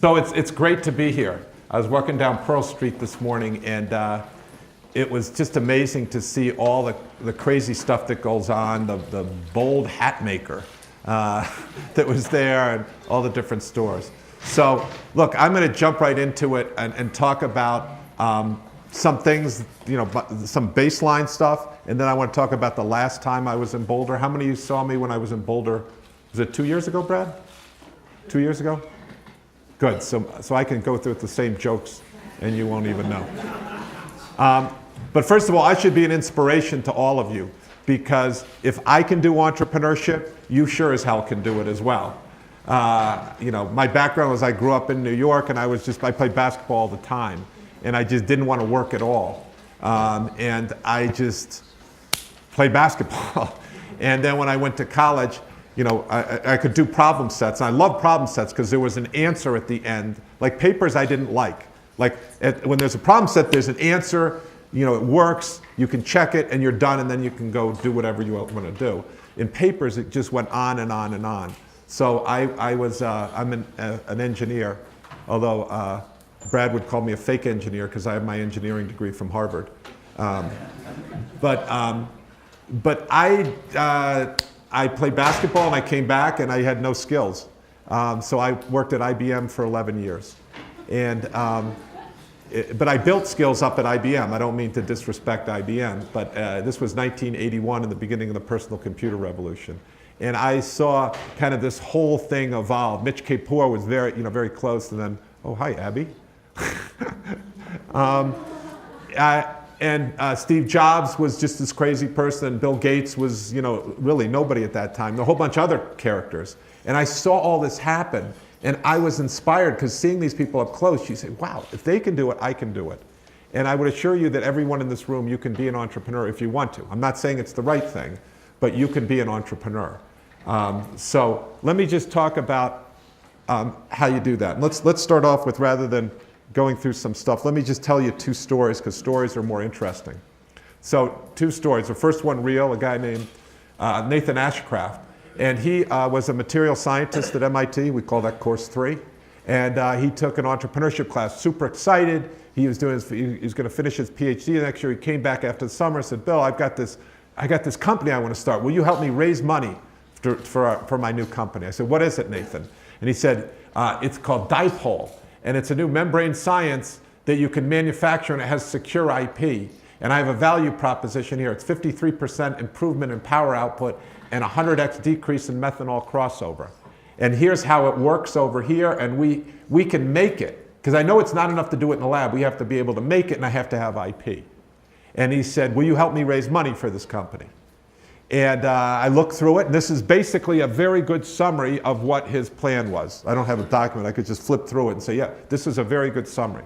So it's great to be here. I was walking down Pearl Street this morning, and it was just amazing to see all the crazy stuff that goes on, the bold hat maker that was there, and all the different stores. So look, I'm going to jump right into it and talk about some things, some baseline stuff, and then I want to talk about the last time I was in Boulder. How many of you saw me when I was in Boulder? Was it 2 years ago, Brad? 2 years ago? Good, so I can go through the same jokes and you won't even know. But first of all, I should be an inspiration to all of you, because if I can do entrepreneurship, you sure as hell can do it as well. My background was I grew up in New York, and I played basketball all the time, and I just didn't want to work at all. And I just played basketball. And then when I went to college, I could do problem sets. I love problem sets because there was an answer at the end. Like papers I didn't like. When there's a problem set, there's an answer, it works, you can check it, and you're done, and then you can go do whatever you want to do. In papers, it just went on and on and on. So I'm an engineer, although Brad would call me a fake engineer because I have my engineering degree from Harvard. But I played basketball, and I came back, and I had no skills. So I worked at IBM for 11 years. But I built skills up at IBM. I don't mean to disrespect IBM, but this was 1981 in the beginning of the personal computer revolution. And I saw kind of this whole thing evolve. Mitch Kapor was very close, and then, oh, hi, Abby. Steve Jobs was just this crazy person, and Bill Gates was, really nobody at that time. There were a whole bunch of other characters. And I saw all this happen, and I was inspired because seeing these people up close, you say, wow, if they can do it, I can do it. And I would assure you that everyone in this room, you can be an entrepreneur if you want to. I'm not saying it's the right thing, but you can be an entrepreneur. So let me just talk about how you do that. Let's start off with, rather than going through some stuff, let me just tell you two stories, because stories are more interesting. So two stories. The first one real, a guy named Nathan Ashcraft. And he was a material scientist at MIT. We call that course 3. And he took an entrepreneurship class, super excited. He was going to finish his PhD next year. He came back after the summer and said, Bill, I got this company I want to start. Will you help me raise money for my new company? I said, what is it, Nathan? And he said, it's called Dipole. And it's a new membrane science that you can manufacture, and it has secure IP. And I have a value proposition here. It's 53% improvement in power output and 100x decrease in methanol crossover. And here's how it works over here, and we can make it. Because I know it's not enough to do it in the lab. We have to be able to make it, and I have to have IP. And he said, will you help me raise money for this company? And I looked through it, and this is basically a very good summary of what his plan was. I don't have a document. I could just flip through it and say, yeah, this is a very good summary.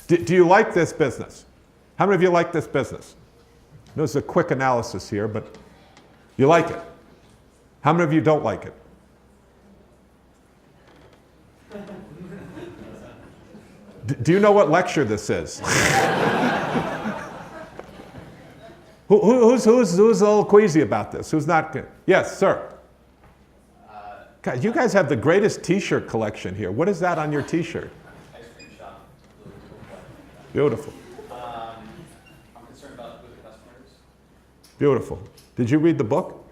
Do you like this business? How many of you like this business? This is a quick analysis here, but you like it. How many of you don't like it? Do you know what lecture this is? Who's a little queasy about this? Who's not good? Yes, sir. God, you guys have the greatest T-shirt collection here. What is that on your T-shirt? Ice cream shop. Beautiful. I'm concerned about with the customers. Beautiful. Did you read the book?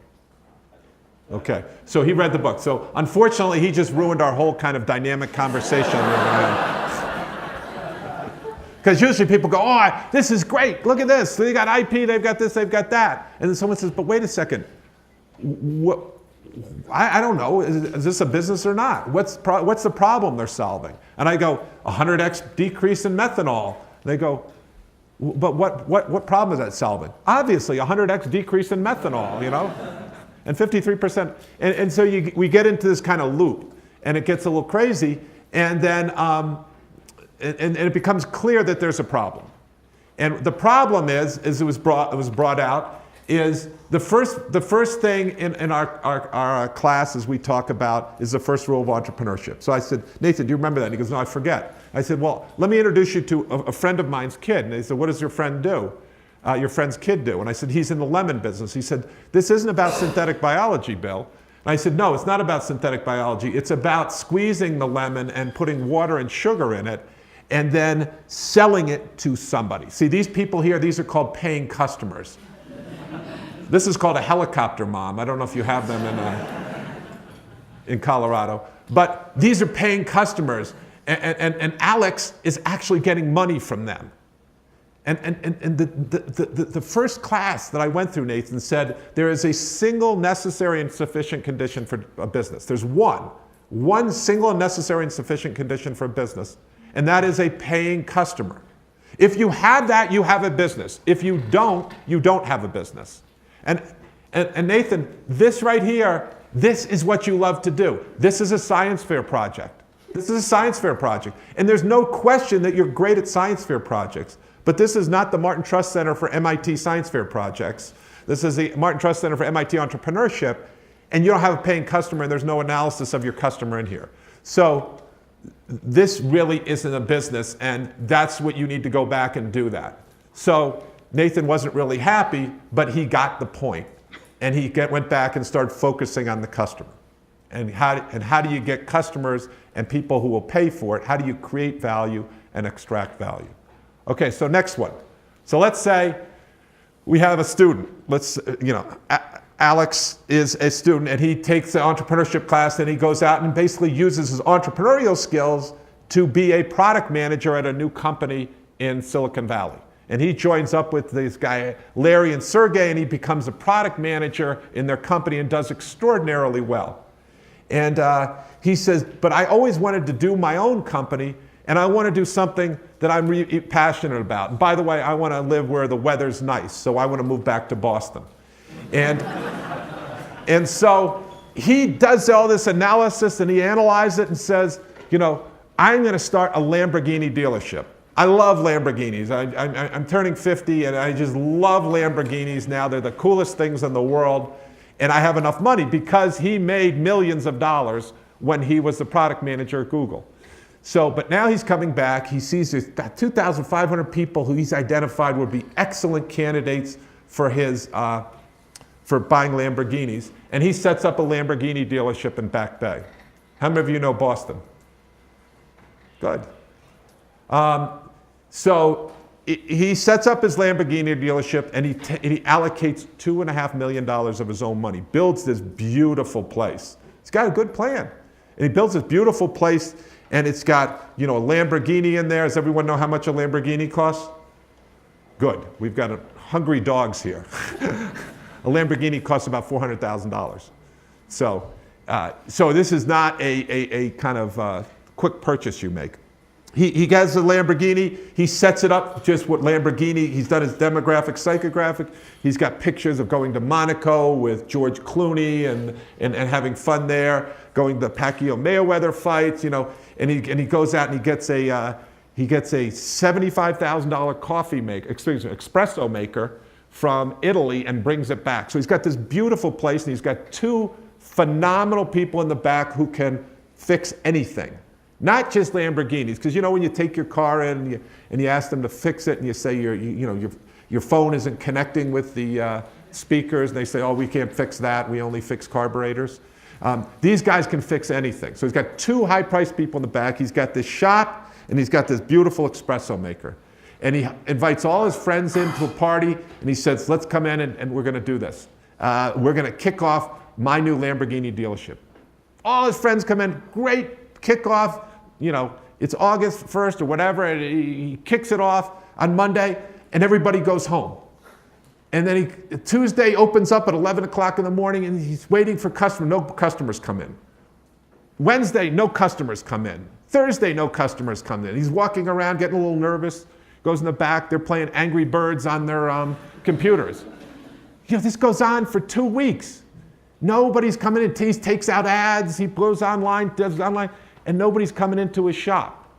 Okay, so he read the book. So unfortunately, he just ruined our whole kind of dynamic conversation. Because usually people go, oh, this is great. Look at this. They got IP, they've got this, they've got that. And then someone says, but wait a second. I don't know. Is this a business or not? What's the problem they're solving? And I go, 100x decrease in methanol. They go, but what problem is that solving? Obviously, 100x decrease in methanol, and 53%. And so we get into this kind of loop, and it gets a little crazy, and then and it becomes clear that there's a problem. And the problem is, as it was brought out, is the first thing in our class as we talk about is the first rule of entrepreneurship. So I said, Nathan, do you remember that? And he goes, no, I forget. I said, well, let me introduce you to a friend of mine's kid. And they said, what does your friend do? Your friend's kid do? And I said, he's in the lemon business. He said, this isn't about synthetic biology, Bill. And I said, no, it's not about synthetic biology. It's about squeezing the lemon and putting water and sugar in it and then selling it to somebody. See, these people here, these are called paying customers. This is called a helicopter mom. I don't know if you have them in Colorado. But these are paying customers. And Alex is actually getting money from them. And the first class that I went through, Nathan, said there is a single necessary and sufficient condition for a business. There's one single and necessary and sufficient condition for a business, and that is a paying customer. If you have that, you have a business. If you don't have a business. And Nathan, this right here, this is what you love to do. This is a science fair project. This is a science fair project. And there's no question that you're great at science fair projects. But this is not the Martin Trust Center for MIT Science Fair projects. This is the Martin Trust Center for MIT Entrepreneurship, and you don't have a paying customer, and there's no analysis of your customer in here. So this really isn't a business, and that's what you need to go back and do that. So Nathan wasn't really happy, but he got the point. And he went back and started focusing on the customer. And how do you get customers and people who will pay for it? How do you create value and extract value? Okay, so next one. So let's say we have a student. Alex is a student, and he takes the entrepreneurship class, and he goes out and basically uses his entrepreneurial skills to be a product manager at a new company in Silicon Valley. And he joins up with this guy, Larry and Sergey, and he becomes a product manager in their company and does extraordinarily well. And he says, but I always wanted to do my own company, and I want to do something that I'm really passionate about. And by the way, I want to live where the weather's nice, so I want to move back to Boston. And so he does all this analysis, and he analyzes it and says, I'm going to start a Lamborghini dealership. I love Lamborghinis. I'm turning 50, and I just love Lamborghinis now. They're the coolest things in the world. And I have enough money because he made millions of dollars when he was the product manager at Google. So, but now he's coming back. He sees there's got 2,500 people who he's identified would be excellent candidates for for buying Lamborghinis. And he sets up a Lamborghini dealership in Back Bay. How many of you know Boston? Good. So he sets up his Lamborghini dealership, and he allocates $2.5 million of his own money, builds this beautiful place. He's got a good plan. And he builds this beautiful place, and it's got a Lamborghini in there. Does everyone know how much a Lamborghini costs? Good. We've got hungry dogs here. A Lamborghini costs about $400,000. So this is not a kind of quick purchase you make. He has a Lamborghini. He sets it up just what Lamborghini. He's done his demographic, psychographic. He's got pictures of going to Monaco with George Clooney and having fun there, going to Pacquiao-Mayweather fights, and he goes out and he gets a $75,000 espresso maker from Italy and brings it back. So he's got this beautiful place, and he's got two phenomenal people in the back who can fix anything. Not just Lamborghinis, because when you take your car in and you ask them to fix it, and you say your phone isn't connecting with the speakers, and they say, oh, we can't fix that, we only fix carburetors. These guys can fix anything. So he's got two high-priced people in the back. He's got this shop, and he's got this beautiful espresso maker. And he invites all his friends into a party, and he says, let's come in and we're going to do this. We're going to kick off my new Lamborghini dealership. All his friends come in, great kickoff. It's August 1st or whatever, and he kicks it off on Monday, and everybody goes home. And then Tuesday opens up at 11 o'clock in the morning, and he's waiting for customers. No customers come in. Wednesday, no customers come in. Thursday, no customers come in. He's walking around, getting a little nervous, goes in the back. They're playing Angry Birds on their computers. This goes on for 2 weeks. Nobody's coming in. He takes out ads. He goes online, does online. And nobody's coming into his shop.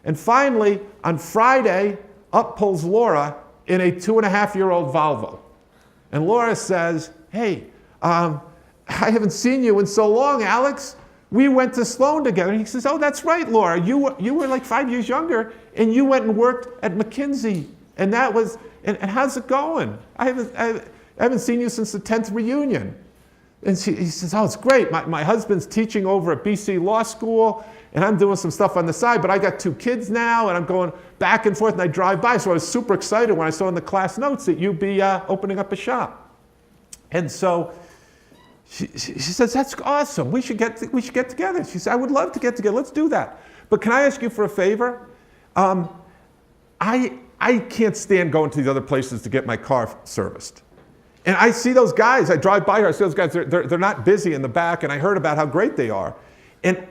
And finally, on Friday, up pulls Laura in a 2.5-year-old Volvo. And Laura says, hey, I haven't seen you in so long, Alex. We went to Sloan together. And he says, oh, that's right, Laura. You were like 5 years younger, and you went and worked at McKinsey. And that was, and how's it going? I haven't seen you since the 10th reunion. And he says, oh, it's great. My husband's teaching over at BC Law School, and I'm doing some stuff on the side, but I got 2 kids now, and I'm going back and forth, and I drive by. So I was super excited when I saw in the class notes that you'd be opening up a shop. And so she says, that's awesome. We should get together. She said, I would love to get together. Let's do that. But can I ask you for a favor? I can't stand going to these other places to get my car serviced. And I see those guys, I drive by here, I see those guys, they're not busy in the back, and I heard about how great they are. And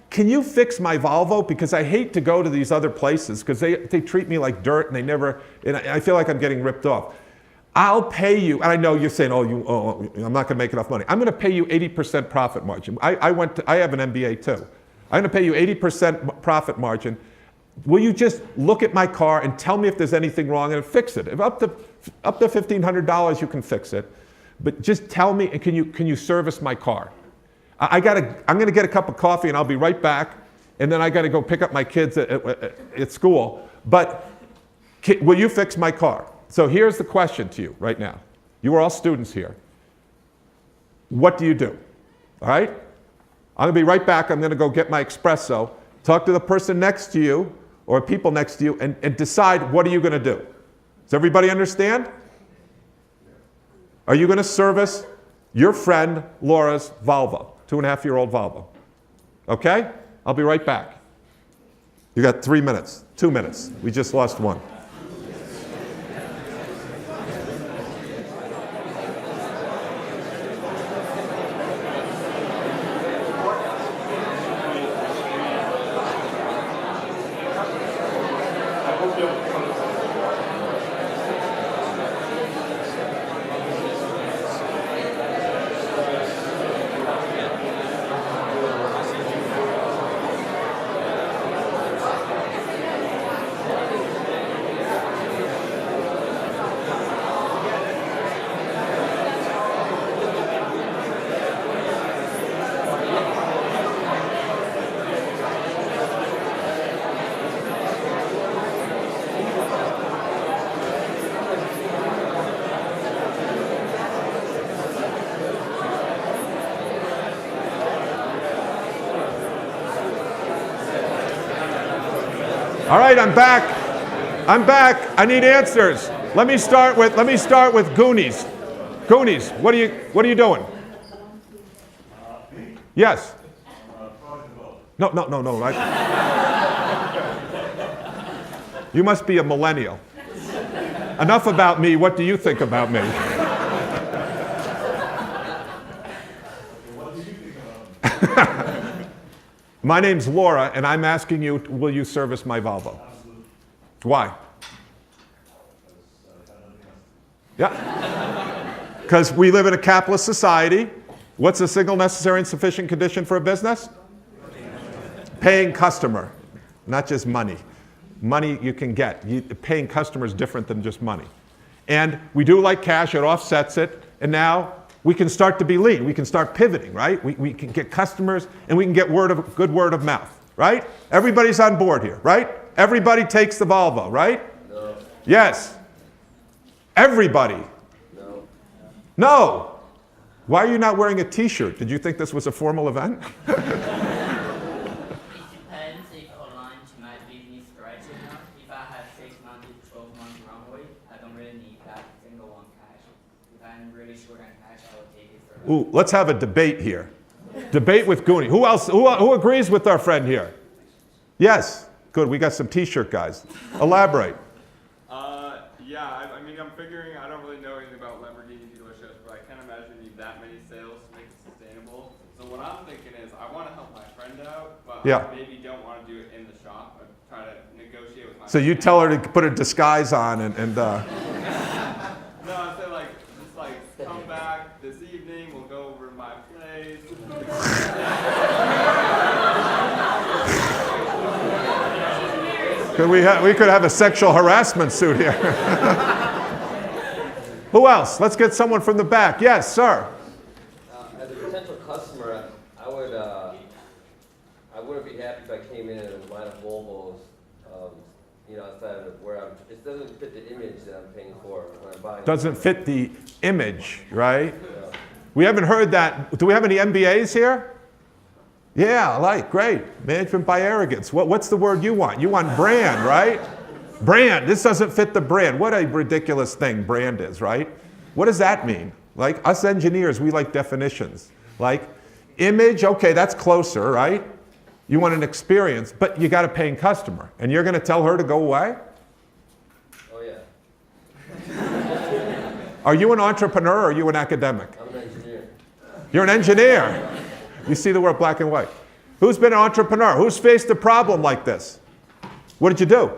can you fix my Volvo? Because I hate to go to these other places, because they treat me like dirt, and I feel like I'm getting ripped off. I'll pay you, and I know you're saying, I'm not gonna make enough money. I'm gonna pay you 80% profit margin. I have an MBA too. I'm gonna pay you 80% profit margin. Will you just look at my car and tell me if there's anything wrong and fix it? If up to $1,500, you can fix it. But just tell me, and can you service my car? I'm gonna get a cup of coffee and I'll be right back. And then I gotta go pick up my kids at school. But will you fix my car? So here's the question to you right now. You are all students here. What do you do? All right? I'm gonna be right back. I'm gonna go get my espresso, talk to the person next to you or people next to you, and decide what are you gonna do. Does everybody understand? Are you gonna service your friend Laura's Volvo, 2.5-year-old Volvo? Okay? I'll be right back. You got 3 minutes, 2 minutes. We just lost one. All right, I'm back. I need answers. Let me start with Goonies. Goonies, what are you doing? Yes. No. You must be a millennial. Enough about me. What do you think about me? My name's Laura, and I'm asking you, will you service my Volvo? Absolutely. Why? Yeah. Because we live in a capitalist society. What's a single necessary and sufficient condition for a business? Paying customer, not just money. Money you can get. Paying customer is different than just money. And we do like cash, it offsets it, and now we can start to be lean. We can start pivoting, right? We can get customers, and we can get good word of mouth, right? Everybody's on board here, right? Everybody takes the Volvo, right? No. Yes. Everybody. No. No. Why are you not wearing a t-shirt? Did you think this was a formal event? It depends if online to my business right now. If I have 6 months to 12 months runway, I don't really need that single one cash. If I'm really short on cash, I will take it for Ooh, let's have a debate here. Debate with Goonie. Who else? Who agrees with our friend here? Yes. Good. We got some t-shirt guys. Elaborate. Yeah, I mean, I'm figuring, I don't really know anything about Lamborghini dealerships, but I can't imagine you need that many sales to make it sustainable. So what I'm thinking is, I want to help my friend out, but Yeah. I maybe don't want to do it in the shop. I try to negotiate with my So you tell her to put a disguise on and No, I say just come back this evening, we'll go over to my place. we could have a sexual harassment suit here. Who else? Let's get someone from the back. Yes, sir. As a potential customer, I wouldn't be happy if I came in and line of Volvos, outside of where it doesn't fit the image that I'm paying for when I'm buying. Doesn't fit the image, right? Yeah. We haven't heard that. Do we have any MBAs here? Yeah, great. Management by arrogance. What's the word you want? You want brand, right? Brand. This doesn't fit the brand. What a ridiculous thing brand is, right? What does that mean? Like us engineers, we like definitions. Like image, okay, that's closer, right? You want an experience, but you got a paying customer. And you're going to tell her to go away? Oh, yeah. Are you an entrepreneur or are you an academic? I'm an engineer. You're an engineer. You see the word black and white. Who's been an entrepreneur? Who's faced a problem like this? What did you do?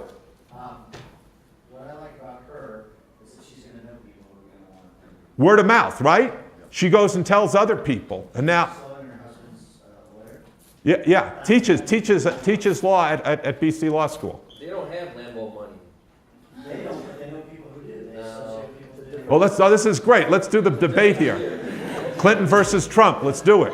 What I like about her is that she's going to know people who are going to want to. Word of mouth, right? She goes and tells other people. And now, And her husband's a lawyer. yeah, teaches law at BC Law School. They don't have Lambo money. They don't, but they know people who do. They associate people who do. Well, this is great. Let's do the debate here. Clinton versus Trump. Let's do it.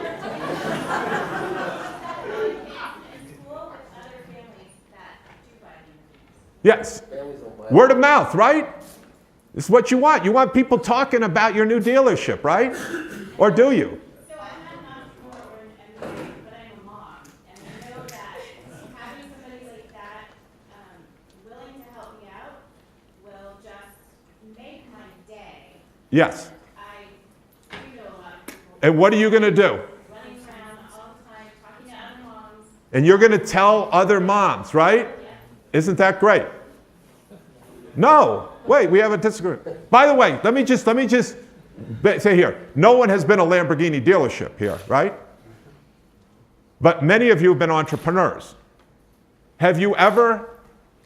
Yes. Families don't buy Word of mouth, right? This is what you want. You want people talking about your new dealership, right? Or do you? So I'm not an entrepreneur or an MBA, but I'm a mom, and I know that having somebody like that willing to help me out will just make my day. Yes. I do know a lot of people And what are you going to do? running around all the time, talking to other moms. And you're going to tell other moms, right? Isn't that great? No. Wait, we have a disagreement. By the way, let me just say here, no one has been a Lamborghini dealership here, right? But many of you have been entrepreneurs. Have you ever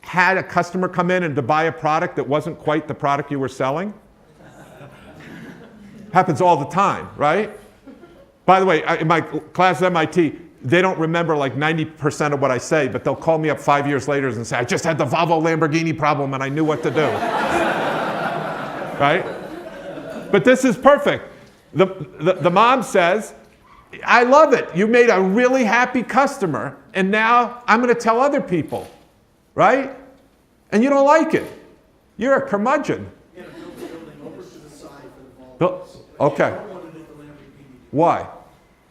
had a customer come in and to buy a product that wasn't quite the product you were selling? Happens all the time, right? By the way, in my class at MIT, they don't remember like 90% of what I say, but they'll call me up 5 years later and say, I just had the Volvo Lamborghini problem and I knew what to do. Right? But this is perfect. The mom says, I love it. You made a really happy customer, and now I'm going to tell other people. Right? And you don't like it. You're a curmudgeon. Yeah, build the building over to the side for the Bill- Volvos. okay. I don't want it at the Lamborghini. Why?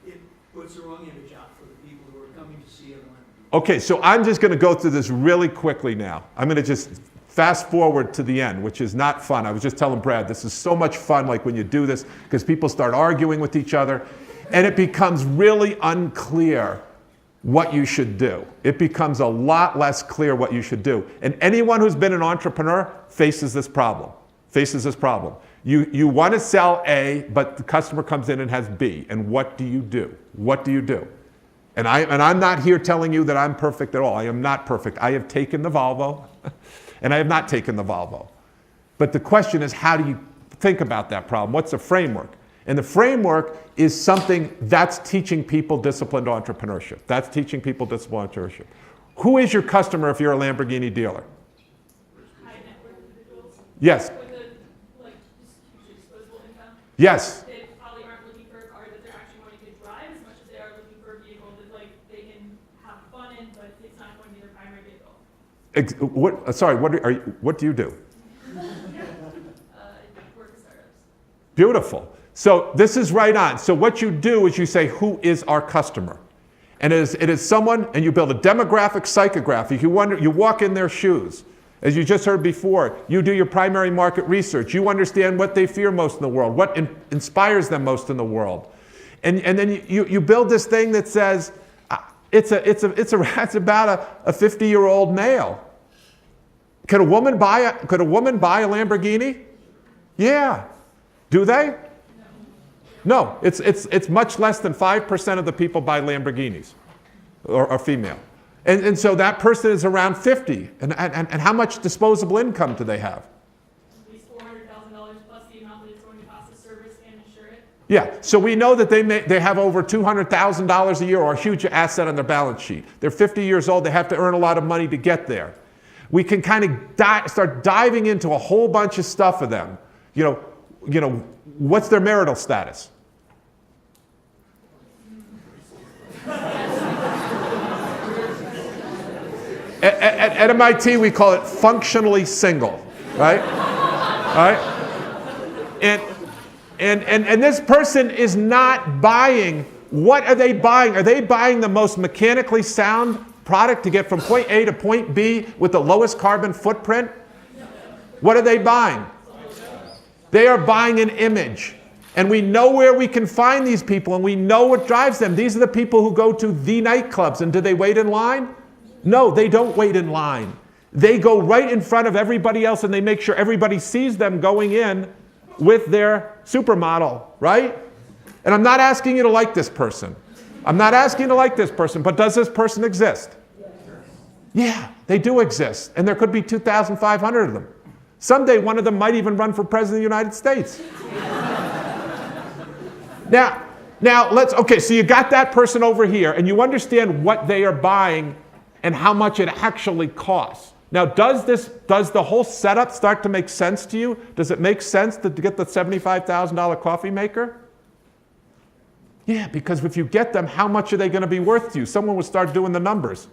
It puts the wrong image out for the people who are coming to see a Lamborghini. Okay, so I'm just going to go through this really quickly now. I'm going to just fast forward to the end, which is not fun. I was just telling Brad, this is so much fun, like when you do this, because people start arguing with each other, and it becomes really unclear what you should do. It becomes a lot less clear what you should do. And anyone who's been an entrepreneur faces this problem. You want to sell A, but the customer comes in and has B. And what do you do? What do you do? And I'm not here telling you that I'm perfect at all. I am not perfect. I have taken the Volvo, and I have not taken the Volvo. But the question is, how do you think about that problem? What's the framework? And the framework is something that's teaching people disciplined entrepreneurship. That's teaching people disciplined entrepreneurship. Who is your customer if you're a Lamborghini dealer? High net worth individuals Yes. with a like just huge disposable income. Yes. They probably aren't looking for a car that they're actually going to drive as much as they are looking for a vehicle that like they can have fun in, but it's not going to be their primary vehicle. What do you do? Work at startups. Beautiful. So this is right on. So what you do is you say, who is our customer? And it is someone, and you build a demographic psychograph. You walk in their shoes. As you just heard before, you do your primary market research. You understand what they fear most in the world, what inspires them most in the world. And then you build this thing that says, it's about a 50-year-old male. Could a woman buy a Lamborghini? Yeah. Do they? No, it's much less than 5% of the people buy Lamborghinis, or are female. And so that person is around 50. And how much disposable income do they have? At least $400,000 plus the amount that it's going to cost to service and insure it. Yeah, so we know that they have over $200,000 a year, or a huge asset on their balance sheet. They're 50 years old. They have to earn a lot of money to get there. We can kind of start diving into a whole bunch of stuff of them. You know, what's their marital status? At MIT, we call it functionally single, right? Right? And this person is not buying. What are they buying? Are they buying the most mechanically sound product to get from point A to point B with the lowest carbon footprint? What are they buying? They are buying an image. And we know where we can find these people, and we know what drives them. These are the people who go to the nightclubs. And do they wait in line? No, they don't wait in line. They go right in front of everybody else, and they make sure everybody sees them going in with their supermodel, right? And I'm not asking you to like this person. I'm not asking you to like this person, but does this person exist? Yeah, they do exist. And there could be 2,500 of them. Someday one of them might even run for president of the United States. Now okay, so you got that person over here, and you understand what they are buying and how much it actually costs. Now, does the whole setup start to make sense to you? Does it make sense to get the $75,000 coffee maker? Yeah, because if you get them, how much are they going to be worth to you? Someone would start doing the numbers.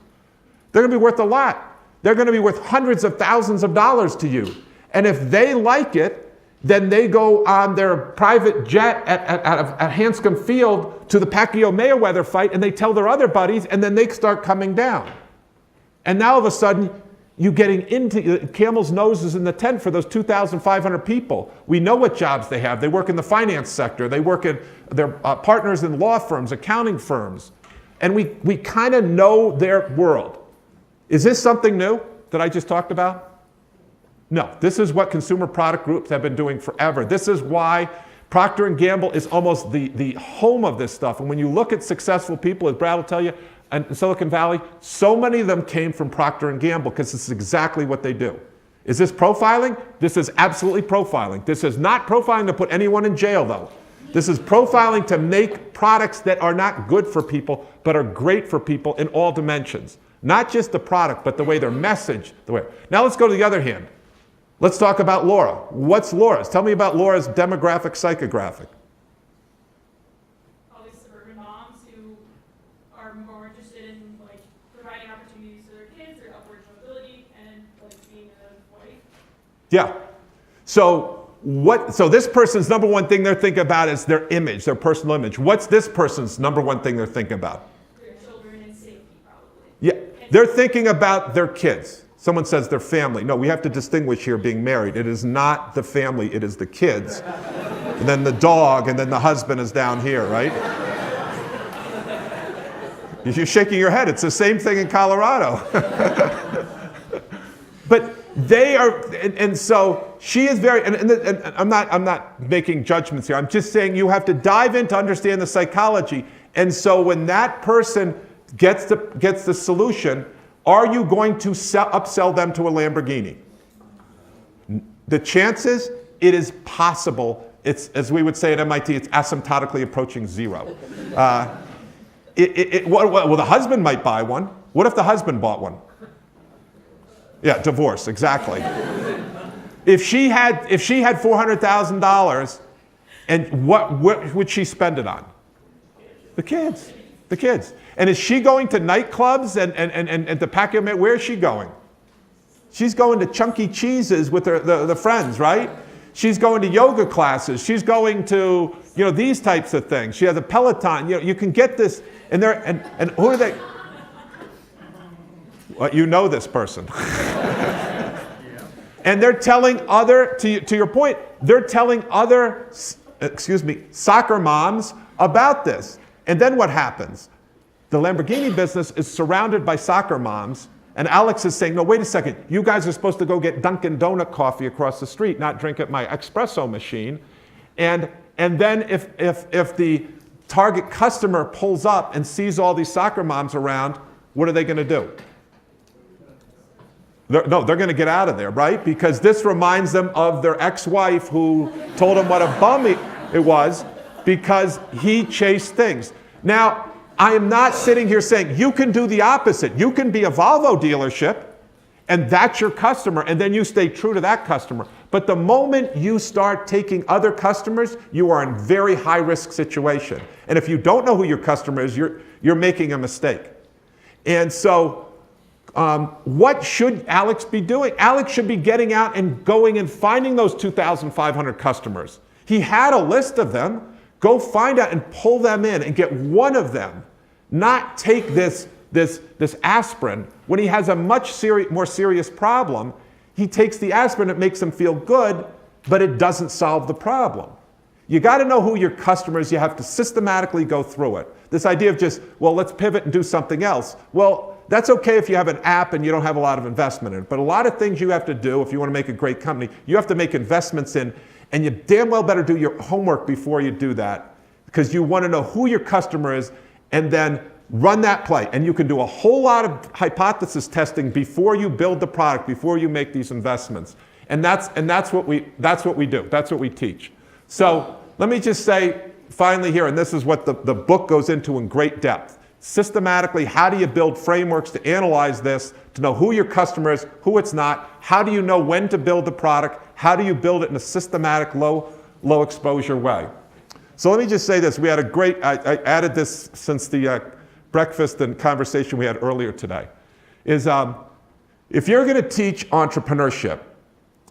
They're going to be worth a lot. They're going to be worth hundreds of thousands of dollars to you. And if they like it, then they go on their private jet at Hanscom Field to the Pacquiao-Mayweather fight, and they tell their other buddies, and then they start coming down. And now all of a sudden, you're getting into camel's noses in the tent for those 2,500 people. We know what jobs they have. They work in the finance sector. They work in, they're partners in law firms, accounting firms. And we kind of know their world. Is this something new that I just talked about? No, this is what consumer product groups have been doing forever. This is why Procter & Gamble is almost the home of this stuff. And when you look at successful people, as Brad will tell you, in Silicon Valley, so many of them came from Procter & Gamble because this is exactly what they do. Is this profiling? This is absolutely profiling. This is not profiling to put anyone in jail, though. This is profiling to make products that are not good for people, but are great for people in all dimensions. Not just the product, but the way they're messaged. Now let's go to the other hand. Let's talk about Laura. What's Laura's? Tell me about Laura's demographic psychographic. All these suburban moms who are more interested in like providing opportunities for their kids, their upward mobility, and like being a wife. Yeah. So this person's number one thing they're thinking about is their image, their personal image. What's this person's number one thing they're thinking about? Their children and safety, probably. Yeah. They're thinking about their kids. Someone says their family. No, we have to distinguish here being married. It is not the family, it is the kids. And then the dog, and then the husband is down here, right? You're shaking your head. It's the same thing in Colorado. But they are, and so she is very, and I'm not making judgments here. I'm just saying you have to dive in to understand the psychology. And so when that person gets the solution, are you going to upsell them to a Lamborghini? The chances, it is possible. It's, as we would say at MIT, it's asymptotically approaching zero. Well, the husband might buy one. What if the husband bought one? Yeah, divorce, exactly. If she had $400,000, and what would she spend it on? The kids. The kids. And is she going to nightclubs and to Pacquiao? Where is she going? She's going to Chunky Cheese's with the friends, right? She's going to yoga classes. She's going to, these types of things. She has a Peloton. You can get this, and who are they? Well, you know this person. And they're telling to your point, they're telling other, soccer moms about this. And then what happens? The Lamborghini business is surrounded by soccer moms, and Alex is saying, no, wait a second, you guys are supposed to go get Dunkin' Donut coffee across the street, not drink at my espresso machine. And then if the target customer pulls up and sees all these soccer moms around, what are they going to do? They're going to get out of there, right? Because this reminds them of their ex-wife who told them what a bum it was because he chased things. Now, I am not sitting here saying you can do the opposite. You can be a Volvo dealership, and that's your customer, and then you stay true to that customer. But the moment you start taking other customers, you are in very high-risk situation. And if you don't know who your customer is, you're making a mistake. And so what should Alex be doing? Alex should be getting out and going and finding those 2,500 customers. He had a list of them. Go find out and pull them in and get one of them. Not take this aspirin when he has a much more serious problem. He takes the aspirin, it makes him feel good, but it doesn't solve the problem. You got to know who your customers, you have to systematically go through it. This idea of just, well, let's pivot and do something else. Well, that's okay if you have an app and you don't have a lot of investment in it. But a lot of things you have to do if you want to make a great company, you have to make investments in, and you damn well better do your homework before you do that, because you want to know who your customer is and then run that play. And you can do a whole lot of hypothesis testing before you build the product, before you make these investments. And that's what we do. That's what we teach. So let me just say finally here, and this is what the book goes into in great depth. Systematically, how do you build frameworks to analyze this, to know who your customer is, who it's not? How do you know when to build the product? How do you build it in a systematic, low exposure way? So let me just say this. We had a great, I added this since the breakfast and conversation we had earlier today, is if you're going to teach entrepreneurship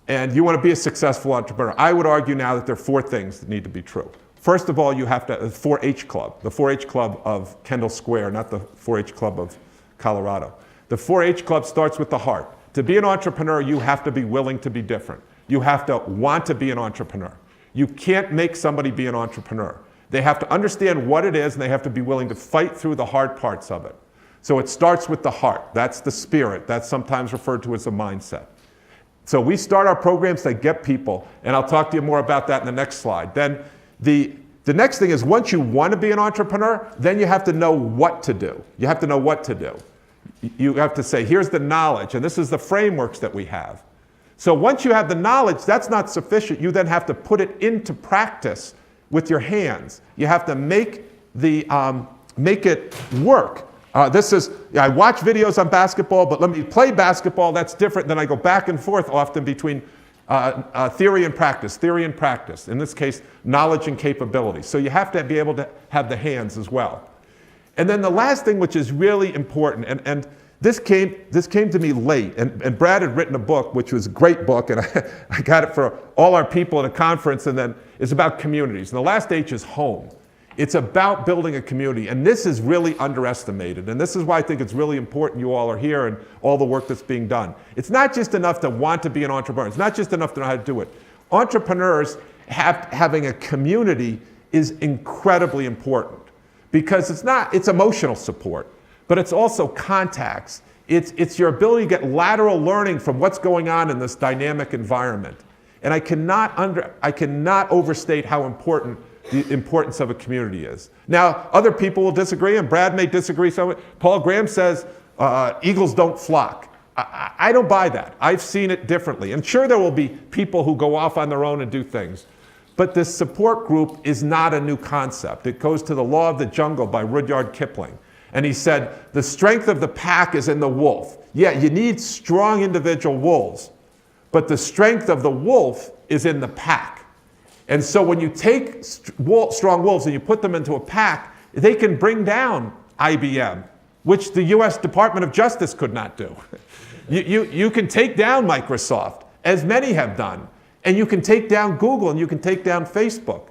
and you want to be a successful entrepreneur, I would argue now that there are 4 things that need to be true. First of all, you have to, the 4-H Club, the 4-H Club of Kendall Square, not the 4-H Club of Colorado. The 4-H Club starts with the heart. To be an entrepreneur, you have to be willing to be different. You have to want to be an entrepreneur. You can't make somebody be an entrepreneur. They have to understand what it is, and they have to be willing to fight through the hard parts of it. So it starts with the heart. That's the spirit. That's sometimes referred to as a mindset. So we start our programs to get people, and I'll talk to you more about that in the next slide. Then the next thing is, once you want to be an entrepreneur, then you have to know what to do. You have to know what to do. You have to say, here's the knowledge, and this is the frameworks that we have. So once you have the knowledge, that's not sufficient. You then have to put it into practice with your hands. You have to make it work. I watch videos on basketball, but let me play basketball. That's different than I go back and forth often between theory and practice. In this case, knowledge and capability. So you have to be able to have the hands as well. And then the last thing, which is really important, and this came to me late, and Brad had written a book, which was a great book, and I got it for all our people at a conference, and then it's about communities. And the last H is home. It's about building a community, and this is really underestimated, and this is why I think it's really important you all are here and all the work that's being done. It's not just enough to want to be an entrepreneur. It's not just enough to know how to do it. Entrepreneurs having a community is incredibly important, because it's emotional support, but it's also contacts. It's your ability to get lateral learning from what's going on in this dynamic environment. And I cannot overstate how important the importance of a community is. Now, other people will disagree, and Brad may disagree. Paul Graham says eagles don't flock. I don't buy that. I've seen it differently. And sure, there will be people who go off on their own and do things. But this support group is not a new concept. It goes to the Law of the Jungle by Rudyard Kipling. And he said, the strength of the pack is in the wolf. Yeah, you need strong individual wolves, but the strength of the wolf is in the pack. And so when you take strong wolves and you put them into a pack, they can bring down IBM, which the US Department of Justice could not do. You can take down Microsoft, as many have done, and you can take down Google and you can take down Facebook.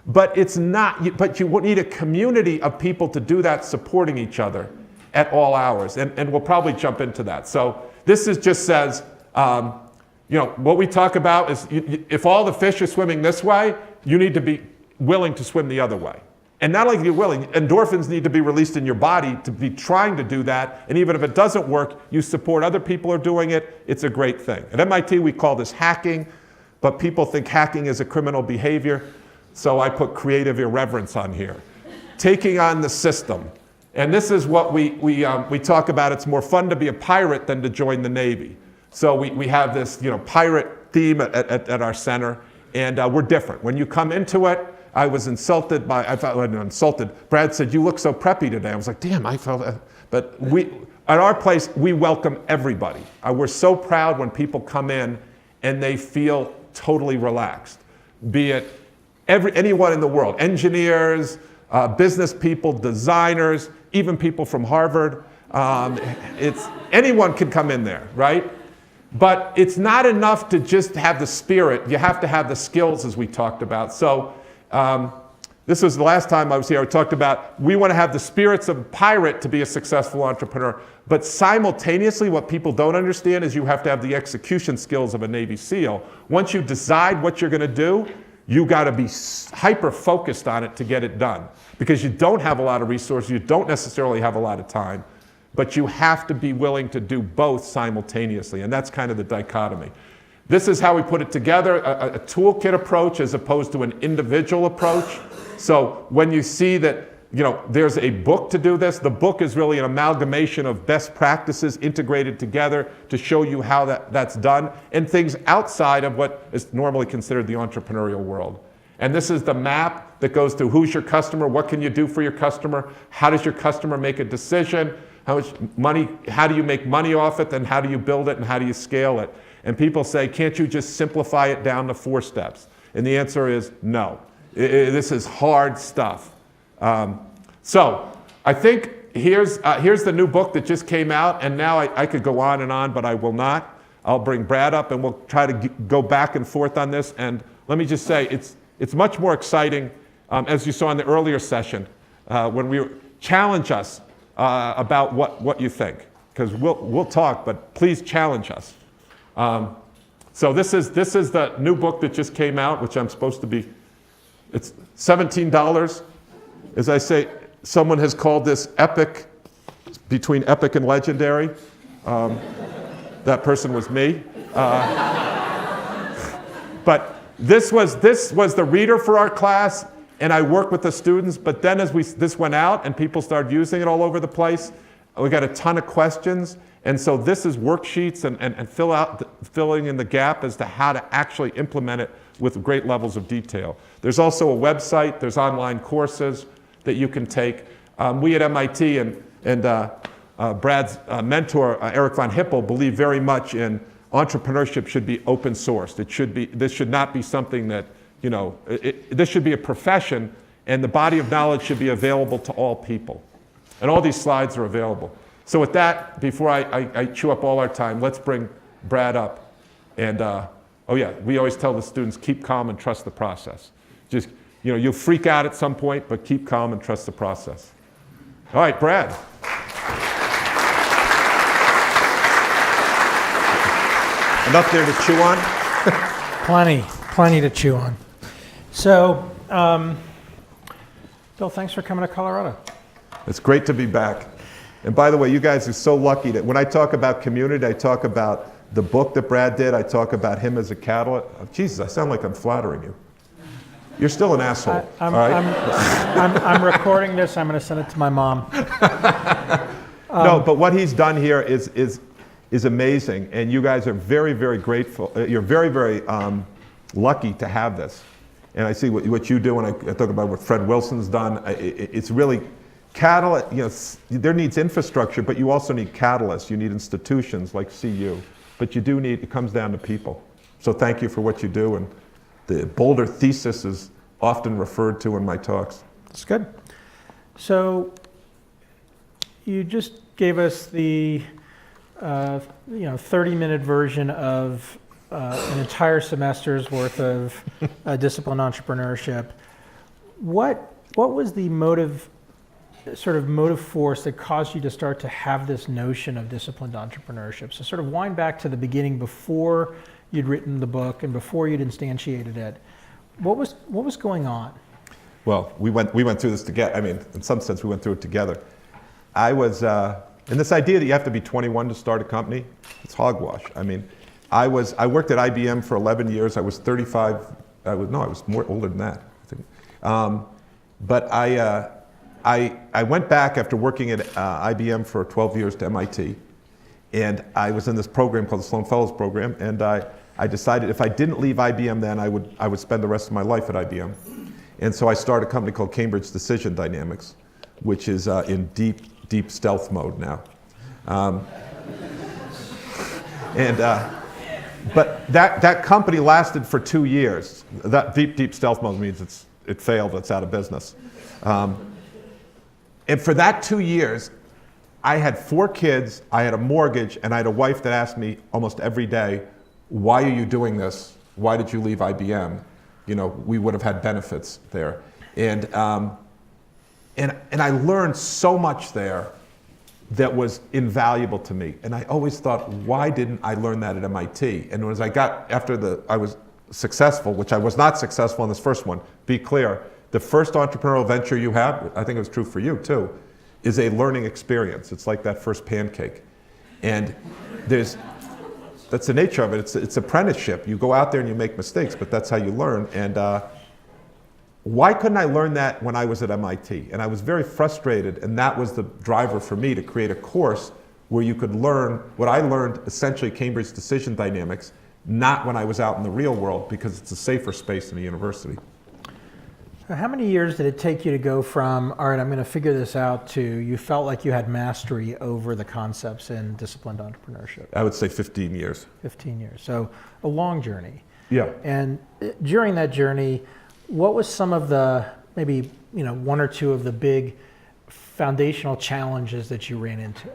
But you need a community of people to do that, supporting each other at all hours. And we'll probably jump into that. So this just says, what we talk about is if all the fish are swimming this way, you need to be willing to swim the other way. And not only are you willing, endorphins need to be released in your body to be trying to do that. And even if it doesn't work, you support other people who are doing it. It's a great thing. At MIT, we call this hacking, but people think hacking is a criminal behavior. So I put creative irreverence on here. Taking on the system. And this is what we talk about. It's more fun to be a pirate than to join the Navy. So we have this pirate theme at our center, and we're different. When you come into it, I was insulted I felt insulted. Brad said, "You look so preppy today." I was like, damn, I felt that. But at our place, we welcome everybody. We're so proud when people come in and they feel totally relaxed, be it anyone in the world, engineers, business people, designers, even people from Harvard. Anyone can come in there, right? But it's not enough to just have the spirit. You have to have the skills, as we talked about. So this was the last time I was here. I talked about we want to have the spirits of a pirate to be a successful entrepreneur. But simultaneously, what people don't understand is you have to have the execution skills of a Navy SEAL. Once you decide what you're going to do, you got to be hyper-focused on it to get it done. Because you don't have a lot of resources, you don't necessarily have a lot of time, but you have to be willing to do both simultaneously, and that's kind of the dichotomy. This is how we put it together, a toolkit approach as opposed to an individual approach. So when you see that there's a book to do this, the book is really an amalgamation of best practices integrated together to show you how that's done, and things outside of what is normally considered the entrepreneurial world. And this is the map that goes to who's your customer, what can you do for your customer, how does your customer make a decision, how much money, how do you make money off it, then how do you build it, and how do you scale it? And people say, can't you just simplify it down to 4 steps? And the answer is no. This is hard stuff. So I think here's the new book that just came out, and now I could go on, but I will not. I'll bring Brad up, and we'll try to go back and forth on this. And let me just say, it's much more exciting, as you saw in the earlier session, when we challenge us about what you think, because we'll talk, but please challenge us. So this is the new book that just came out, which I'm supposed to be. It's $17. As I say, someone has called this epic, between epic and legendary. That person was me. But this was the reader for our class, and I worked with the students. But then as this went out and people started using it all over the place, we got a ton of questions. And so this is worksheets and filling in the gap as to how to actually implement it with great levels of detail. There's also a website. There's online courses that you can take. We at MIT and Brad's mentor, Eric von Hippel, believe very much in entrepreneurship should be open sourced. This should not be something that, this should be a profession, and the body of knowledge should be available to all people. And all these slides are available. So with that, before I chew up all our time, let's bring Brad up. And we always tell the students, keep calm and trust the process. Just, you'll freak out at some point, but keep calm and trust the process. All right, Brad. Enough there to chew on? Plenty to chew on. So, Bill, thanks for coming to Colorado. It's great to be back. And by the way, you guys are so lucky that when I talk about community, I talk about the book that Brad did, I talk about him as a catalyst. Oh, Jesus, I sound like I'm flattering you. You're still an asshole, all right? I'm recording this. I'm going to send it to my mom. No, but what he's done here is amazing, and you guys are very, very grateful. You're very, very lucky to have this. And I see what you do, and I talk about what Fred Wilson's done. It's really catalyst. There needs infrastructure, but you also need catalysts. You need institutions like CU, but you do need. It comes down to people. So thank you for what you do, and the Boulder thesis is often referred to in my talks. That's good. So you just gave us the 30-minute version of an entire semester's worth of disciplined entrepreneurship. What was the motive force that caused you to start to have this notion of disciplined entrepreneurship? So sort of wind back to the beginning before you'd written the book and before you'd instantiated it. What was going on? Well, we went through this together. I mean, in some sense, we went through it together. I was, and this idea that you have to be 21 to start a company, it's hogwash. I mean, I worked at IBM for 11 years. I was 35. I was more older than that, I think. But I went back after working at IBM for 12 years to MIT, and I was in this program called the Sloan Fellows Program, and I decided if I didn't leave IBM then, I would spend the rest of my life at IBM. And so I started a company called Cambridge Decision Dynamics, which is in deep stealth mode now. But that company lasted for 2 years. That deep stealth mode means it failed, it's out of business. And for that 2 years, I had 4 kids, I had a mortgage, and I had a wife that asked me almost every day, why are you doing this? Why did you leave IBM? You know, we would have had benefits there. And I learned so much there that was invaluable to me. And I always thought, why didn't I learn that at MIT? And as I got, I was successful, which I was not successful in this first one, be clear, the first entrepreneurial venture you have, I think it was true for you too, is a learning experience. It's like that first pancake. And that's the nature of it. It's apprenticeship. You go out there and you make mistakes, but that's how you learn. And why couldn't I learn that when I was at MIT? And I was very frustrated, and that was the driver for me to create a course where you could learn what I learned, essentially Cambridge decision dynamics, not when I was out in the real world, because it's a safer space in a university. How many years did it take you to go from, all right, I'm going to figure this out, to you felt like you had mastery over the concepts in disciplined entrepreneurship? I would say 15 years. 15 years. So a long journey. Yeah. And during that journey, what was some of the, maybe, you know, 1 or 2 of the big foundational challenges that you ran into?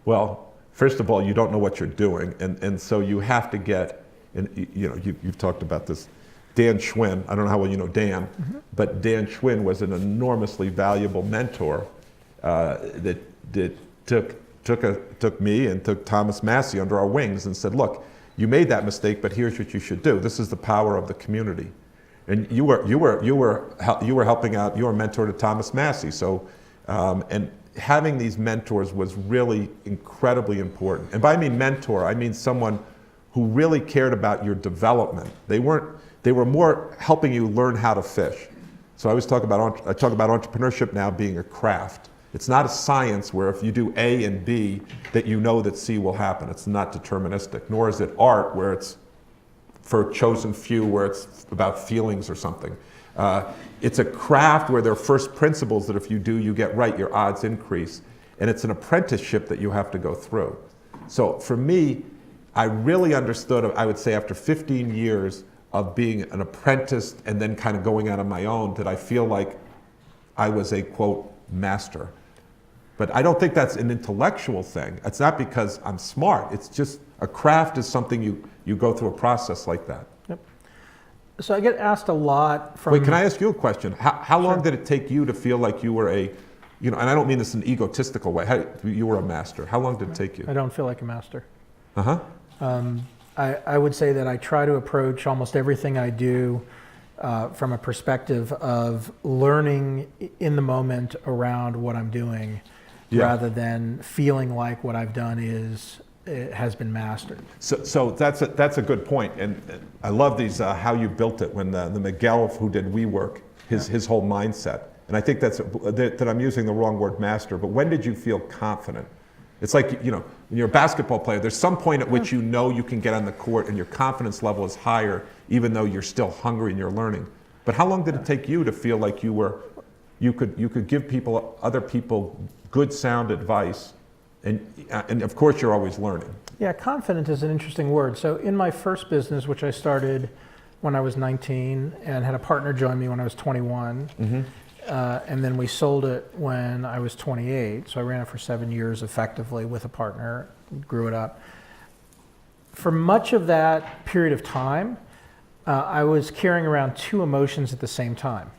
Well, first of all, you don't know what you're doing. And so you have to get, and you know, you've talked about this, Dan Schwinn, I don't know how well you know Dan, but Dan Schwinn was an enormously valuable mentor that took me and took Thomas Massey under our wings and said, look, you made that mistake, but here's what you should do. This is the power of the community. And you were helping out, you were a mentor to Thomas Massey. So, and having these mentors was really incredibly important. And by I mean mentor, I mean someone who really cared about your development. They were more helping you learn how to fish. So I talk about entrepreneurship now being a craft. It's not a science where if you do A and B that you know that C will happen. It's not deterministic, nor is it art where it's for a chosen few, where it's about feelings or something. It's a craft where there are first principles that if you do, you get right, your odds increase. And it's an apprenticeship that you have to go through. So for me, I really understood, I would say after 15 years of being an apprentice and then kind of going out on my own, that I feel like I was a, quote, master. But I don't think that's an intellectual thing. It's not because I'm smart. It's just a craft is something you go through a process like that. Yep. So I get asked a lot from... Wait, can I ask you a question? How long did it take you to feel like you were a, you know, and I don't mean this in an egotistical way, you were a master. How long did it take you? I don't feel like a master. Uh-huh. I would say that I try to approach almost everything I do from a perspective of learning in the moment around what I'm doing, rather than feeling like what I've done has been mastered. So that's a good point, and I love these how you built it when the Miguel who did WeWork, his whole mindset, and I think that I'm using the wrong word, master. But when did you feel confident? It's like, you know, when you're a basketball player, there's some point at which you know you can get on the court and your confidence level is higher, even though you're still hungry and you're learning. But how long did it take you to feel like you could give other people good sound advice, and of course you're always learning? Yeah, confident is an interesting word. So in my first business, which I started when I was 19 and had a partner join me when I was 21, and then we sold it when I was 28. So I ran it for 7 years effectively with a partner, grew it up. For much of that period of time, I was carrying around 2 emotions at the same time.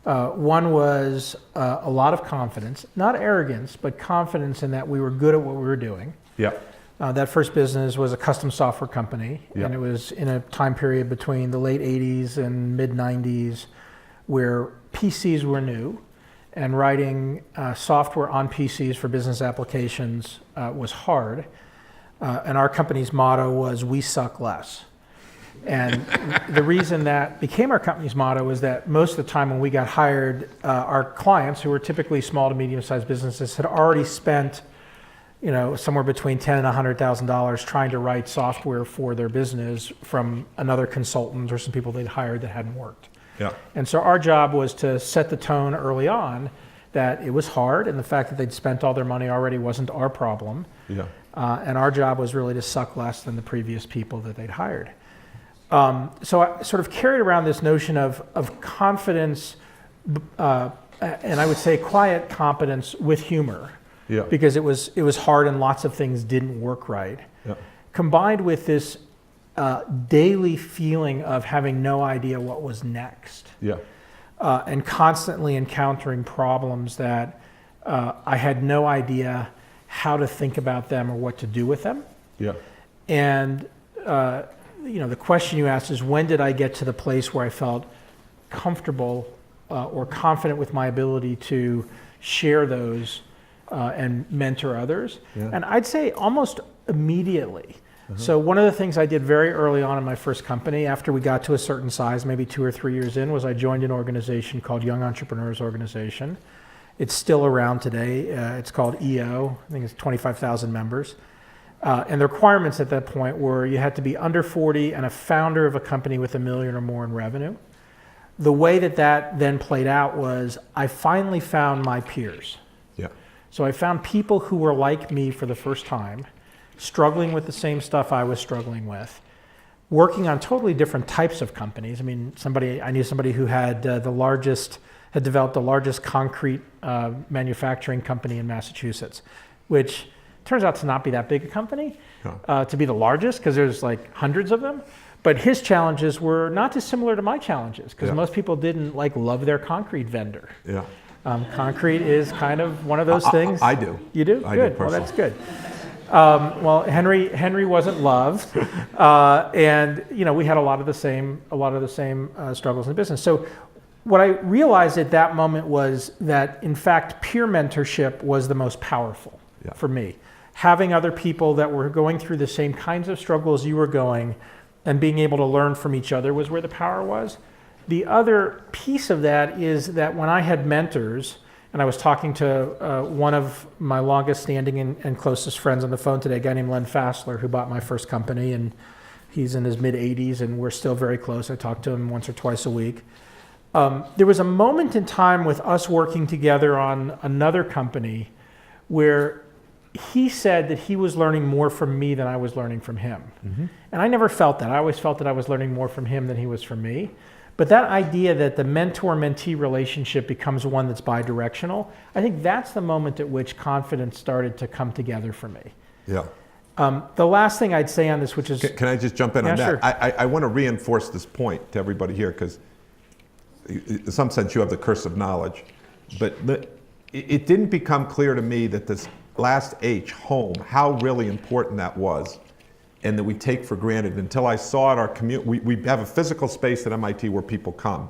One was a lot of confidence, not arrogance, but confidence in that we were good at what we were doing. Yeah. That first business was a custom software company, and it was in a time period between the late 80s and mid 90s where PCs were new, and writing software on PCs for business applications was hard. And our company's motto was, "We suck less." And the reason that became our company's motto is that most of the time when we got hired, our clients, who were typically small to medium-sized businesses, had already spent, you know, somewhere between $10,000 and $100,000 trying to write software for their business from another consultant or some people they'd hired that hadn't worked. Yeah. And so our job was to set the tone early on that it was hard, and the fact that they'd spent all their money already wasn't our problem. Yeah. And our job was really to suck less than the previous people that they'd hired. So I sort of carried around this notion of confidence, and I would say quiet competence with humor. Yeah. because it was hard and lots of things didn't work right. Yeah. Combined with this daily feeling of having no idea what was next. Yeah. And constantly encountering problems that I had no idea how to think about them or what to do with them. Yeah. And the question you asked is, when did I get to the place where I felt comfortable or confident with my ability to share those and mentor others? Yeah. And I'd say almost immediately. So one of the things I did very early on in my first company, after we got to a certain size, maybe 2 or 3 years in, was I joined an organization called Young Entrepreneurs Organization. It's still around today. It's called EO. I think it's 25,000 members. And the requirements at that point were you had to be under 40 and a founder of a company with $1 million or more in revenue. The way that then played out was I finally found my peers. Yeah. So I found people who were like me for the first time, struggling with the same stuff I was struggling with, working on totally different types of companies. I mean, I knew somebody who had had developed the largest concrete manufacturing company in Massachusetts, which turns out to not be that big a company, to be the largest, because there's like hundreds of them. But his challenges were not dissimilar to my challenges, because most people didn't love their concrete vendor. Yeah. Concrete is kind of one of those things. I do. You do? I Good. do Well, personally. that's good. Henry wasn't loved, and we had a lot of the same struggles in business. So what I realized at that moment was that, in fact, peer mentorship was the most powerful for me. Having other people that were going through the same kinds of struggles you were going and being able to learn from each other was where the power was. The other piece of that is that when I had mentors, and I was talking to one of my longest standing and closest friends on the phone today, a guy named Len Fassler, who bought my first company, and he's in his mid-80s, and we're still very close. I talk to him once or twice a week. There was a moment in time with us working together on another company where he said that he was learning more from me than I was learning from him. Mm-hmm. And I never felt that. I always felt that I was learning more from him than he was from me. But that idea that the mentor-mentee relationship becomes one that's bi-directional, I think that's the moment at which confidence started to come together for me. Yeah. The last thing I'd say on this, which is... Can I just jump in on that? Sure. I want to reinforce this point to everybody here, because in some sense you have the curse of knowledge. But it didn't become clear to me that this last H, home, how really important that was, and that we take for granted until I saw at our community. We have a physical space at MIT where people come,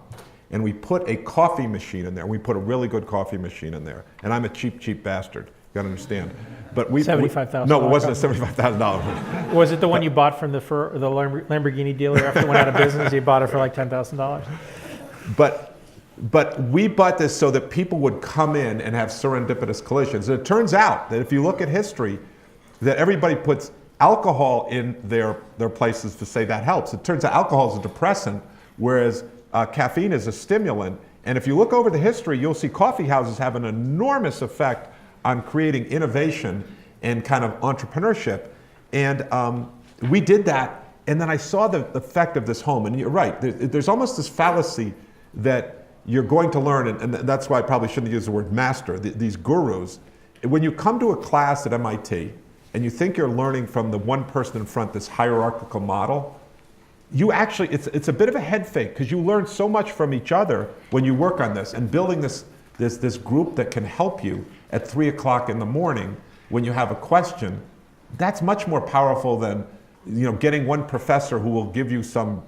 and we put a coffee machine in there. We put a really good coffee machine in there, and I'm a cheap bastard. You gotta understand. But $75,000. No, it wasn't a $75,000. Was it the one you bought from the Lamborghini dealer after it went out of business? You bought it for like $10,000. But we bought this so that people would come in and have serendipitous collisions. And it turns out that if you look at history, that everybody puts alcohol in their places to say that helps. It turns out alcohol is a depressant, whereas caffeine is a stimulant. And if you look over the history, you'll see coffee houses have an enormous effect on creating innovation and kind of entrepreneurship. And we did that, and then I saw the effect of this home. And you're right, there's almost this fallacy that you're going to learn, and that's why I probably shouldn't use the word master, these gurus. When you come to a class at MIT and you think you're learning from the one person in front, this hierarchical model, you actually, it's a bit of a head fake, because you learn so much from each other when you work on this, and building this group that can help you at 3 o'clock in the morning when you have a question. That's much more powerful than getting one professor who will give you some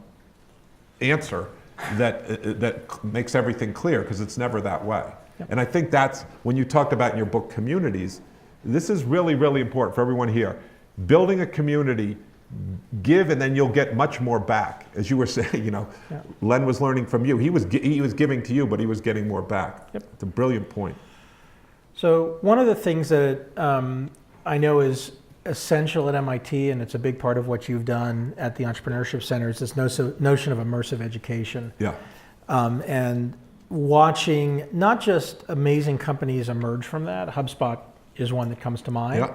answer that makes everything clear, because it's never that way. Yep. And I think that's, when you talked about in your book communities, this is really, really important for everyone here. Building a community, give, and then you'll get much more back. As you were saying, Len was learning from you. He was giving to you, but he was getting more back. Yep. It's a brilliant point. So one of the things that I know is essential at MIT, and it's a big part of what you've done at the Entrepreneurship Center, is this notion of immersive education. Yeah. And watching not just amazing companies emerge from that. HubSpot is one that comes to mind. Yeah.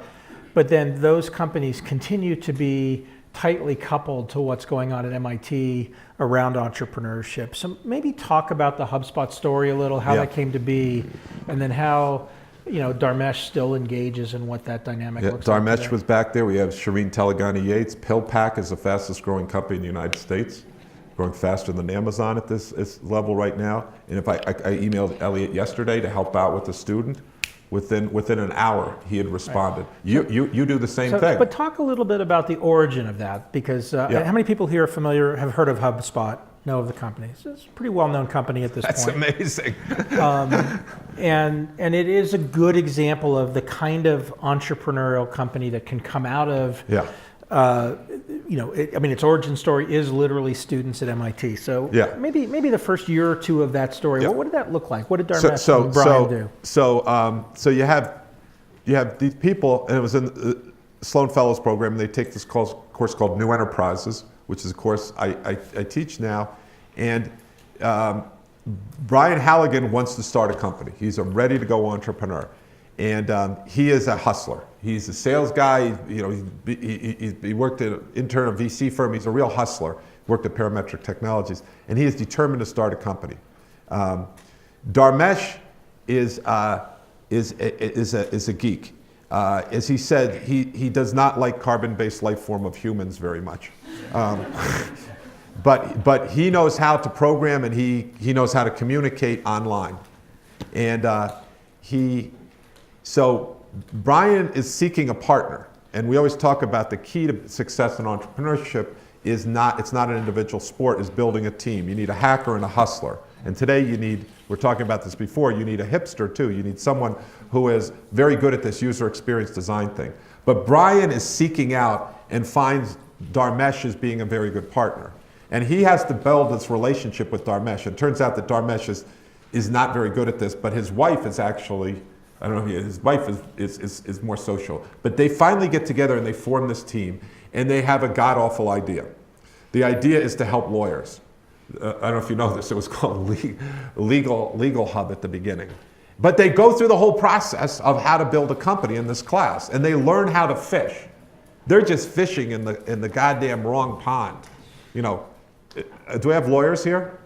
But then those companies continue to be tightly coupled to what's going on at MIT around entrepreneurship. So maybe talk about the HubSpot story a little, how that came to be, and then how Dharmesh still engages in what that dynamic Yeah, looks like Dharmesh today. was back there. We have Shireen Telegani-Yates. PillPack is the fastest growing company in the United States, growing faster than Amazon at this level right now. And if I emailed Elliot yesterday to help out with a student, within an hour he had responded. Right. You do the same thing. But talk a little bit about the origin of that, because how many people here have heard of HubSpot, know of the company? It's a pretty well-known company at this That's point. That's amazing. And it is a good example of the kind of entrepreneurial company that can come out of, its origin story is literally students at MIT. So maybe the first year or two of that story, what did that look like? What did Dharmesh and Brian do? So you have these people, and it was in the Sloan Fellows program, and they take this course called New Enterprises, which is a course I teach now. And Brian Halligan wants to start a company. He's a ready-to-go entrepreneur. And he is a hustler. He's a sales guy. He worked at an intern at a VC firm. He's a real hustler. Worked at Parametric Technologies, and he is determined to start a company. Dharmesh is a geek. As he said, he does not like carbon-based life form of humans very much. But he knows how to program, and he knows how to communicate online. And so Brian is seeking a partner, and we always talk about the key to success in entrepreneurship it's not an individual sport, is building a team. You need a hacker and a hustler. And today we're talking about this before, you need a hipster too. You need someone who is very good at this user experience design thing. But Brian is seeking out and finds Dharmesh as being a very good partner. And he has to build this relationship with Dharmesh. It turns out that Dharmesh is not very good at this, but his wife is actually, I don't know, his wife is more social. But they finally get together and they form this team, and they have a god-awful idea. The idea is to help lawyers. I don't know if you know this, it was called Legal Hub at the beginning. But they go through the whole process of how to build a company in this class, and they learn how to fish. They're just fishing in the goddamn wrong pond. Do we have lawyers here?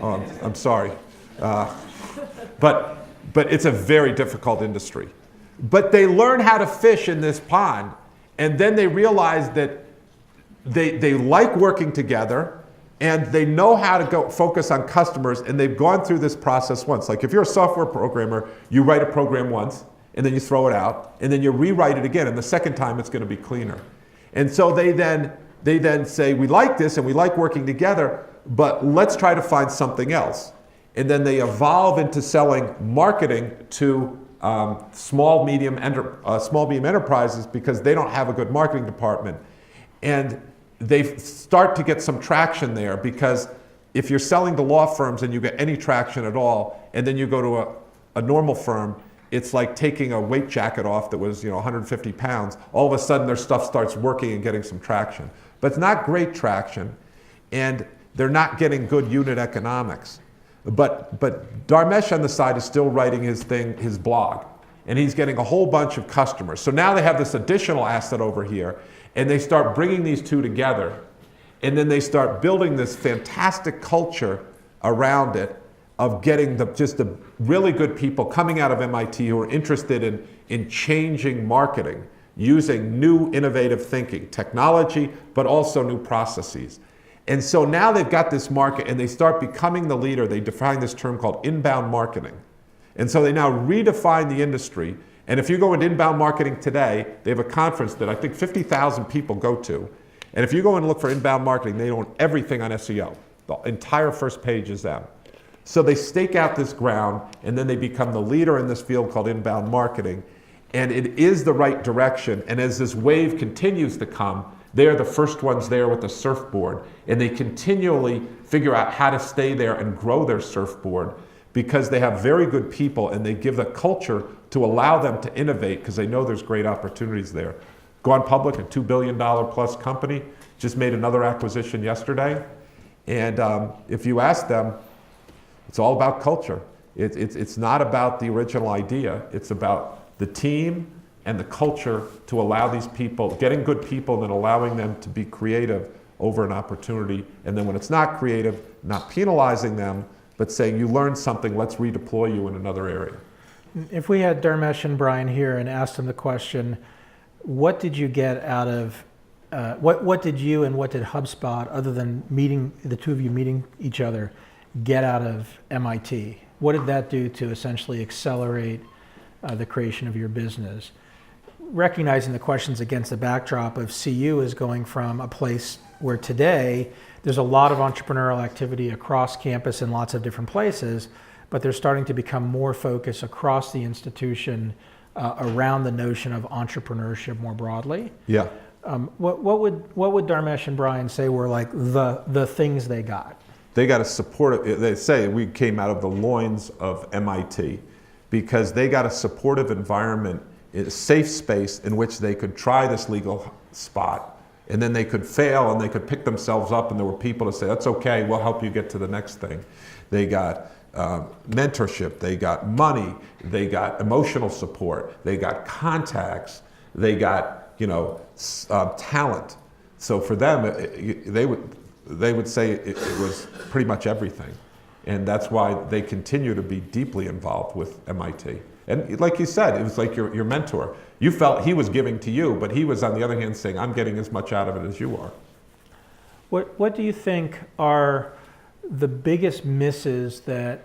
Oh, I'm sorry. But it's a very difficult industry. But they learn how to fish in this pond, and then they realize that they like working together, and they know how to go focus on customers, and they've gone through this process once. Like if you're a software programmer, you write a program once, and then you throw it out, and then you rewrite it again, and the second time it's going to be cleaner. And so they then say, we like this, and we like working together, but let's try to find something else. And then they evolve into selling marketing to small medium enterprises because they don't have a good marketing department. And they start to get some traction there, because if you're selling to law firms and you get any traction at all, and then you go to a normal firm, it's like taking a weight jacket off that was 150 pounds. All of a sudden their stuff starts working and getting some traction. But it's not great traction, and they're not getting good unit economics. But Dharmesh on the side is still writing his blog, and he's getting a whole bunch of customers. So now they have this additional asset over here, and they start bringing these two together, and then they start building this fantastic culture around it of getting the really good people coming out of MIT who are interested in changing marketing, using new innovative thinking, technology, but also new processes. And so now they've got this market, and they start becoming the leader. They define this term called inbound marketing. And so they now redefine the industry. And if you go into inbound marketing today, they have a conference that I think 50,000 people go to. And if you go and look for inbound marketing, they own everything on SEO. The entire first page is them. So they stake out this ground, and then they become the leader in this field called inbound marketing. And it is the right direction. And as this wave continues to come, they are the first ones there with the surfboard. And they continually figure out how to stay there and grow their surfboard, because they have very good people, and they give the culture to allow them to innovate, because they know there's great opportunities there. Gone public, a $2 billion plus company, just made another acquisition yesterday. And if you ask them, it's all about culture. It's not about the original idea. It's about the team and the culture to allow these people, getting good people and then allowing them to be creative over an opportunity. And then when it's not creative, not penalizing them, but saying, you learned something, let's redeploy you in another area. If we had Dharmesh and Brian here and asked them the question, what did you get out of, what did you and what did HubSpot, other than meeting, the two of you meeting each other, get out of MIT? What did that do to essentially accelerate the creation of your business? Recognizing the questions against the backdrop of CU is going from a place where today there's a lot of entrepreneurial activity across campus in lots of different places, but there's starting to become more focus across the institution around the notion of entrepreneurship more broadly. Yeah. What would Dharmesh and Brian say were like the things they got? They got a supportive, they say we came out of the loins of MIT because they got a supportive environment, a safe space in which they could try this legal spot, and then they could fail and they could pick themselves up, and there were people to say, that's okay, we'll help you get to the next thing. They got mentorship, they got money, they got emotional support, they got contacts, they got talent. So for them, they would say it was pretty much everything. And that's why they continue to be deeply involved with MIT. And like you said, it was like your mentor. You felt he was giving to you, but he was on the other hand saying, I'm getting as much out of it as you are. What do you think are the biggest misses that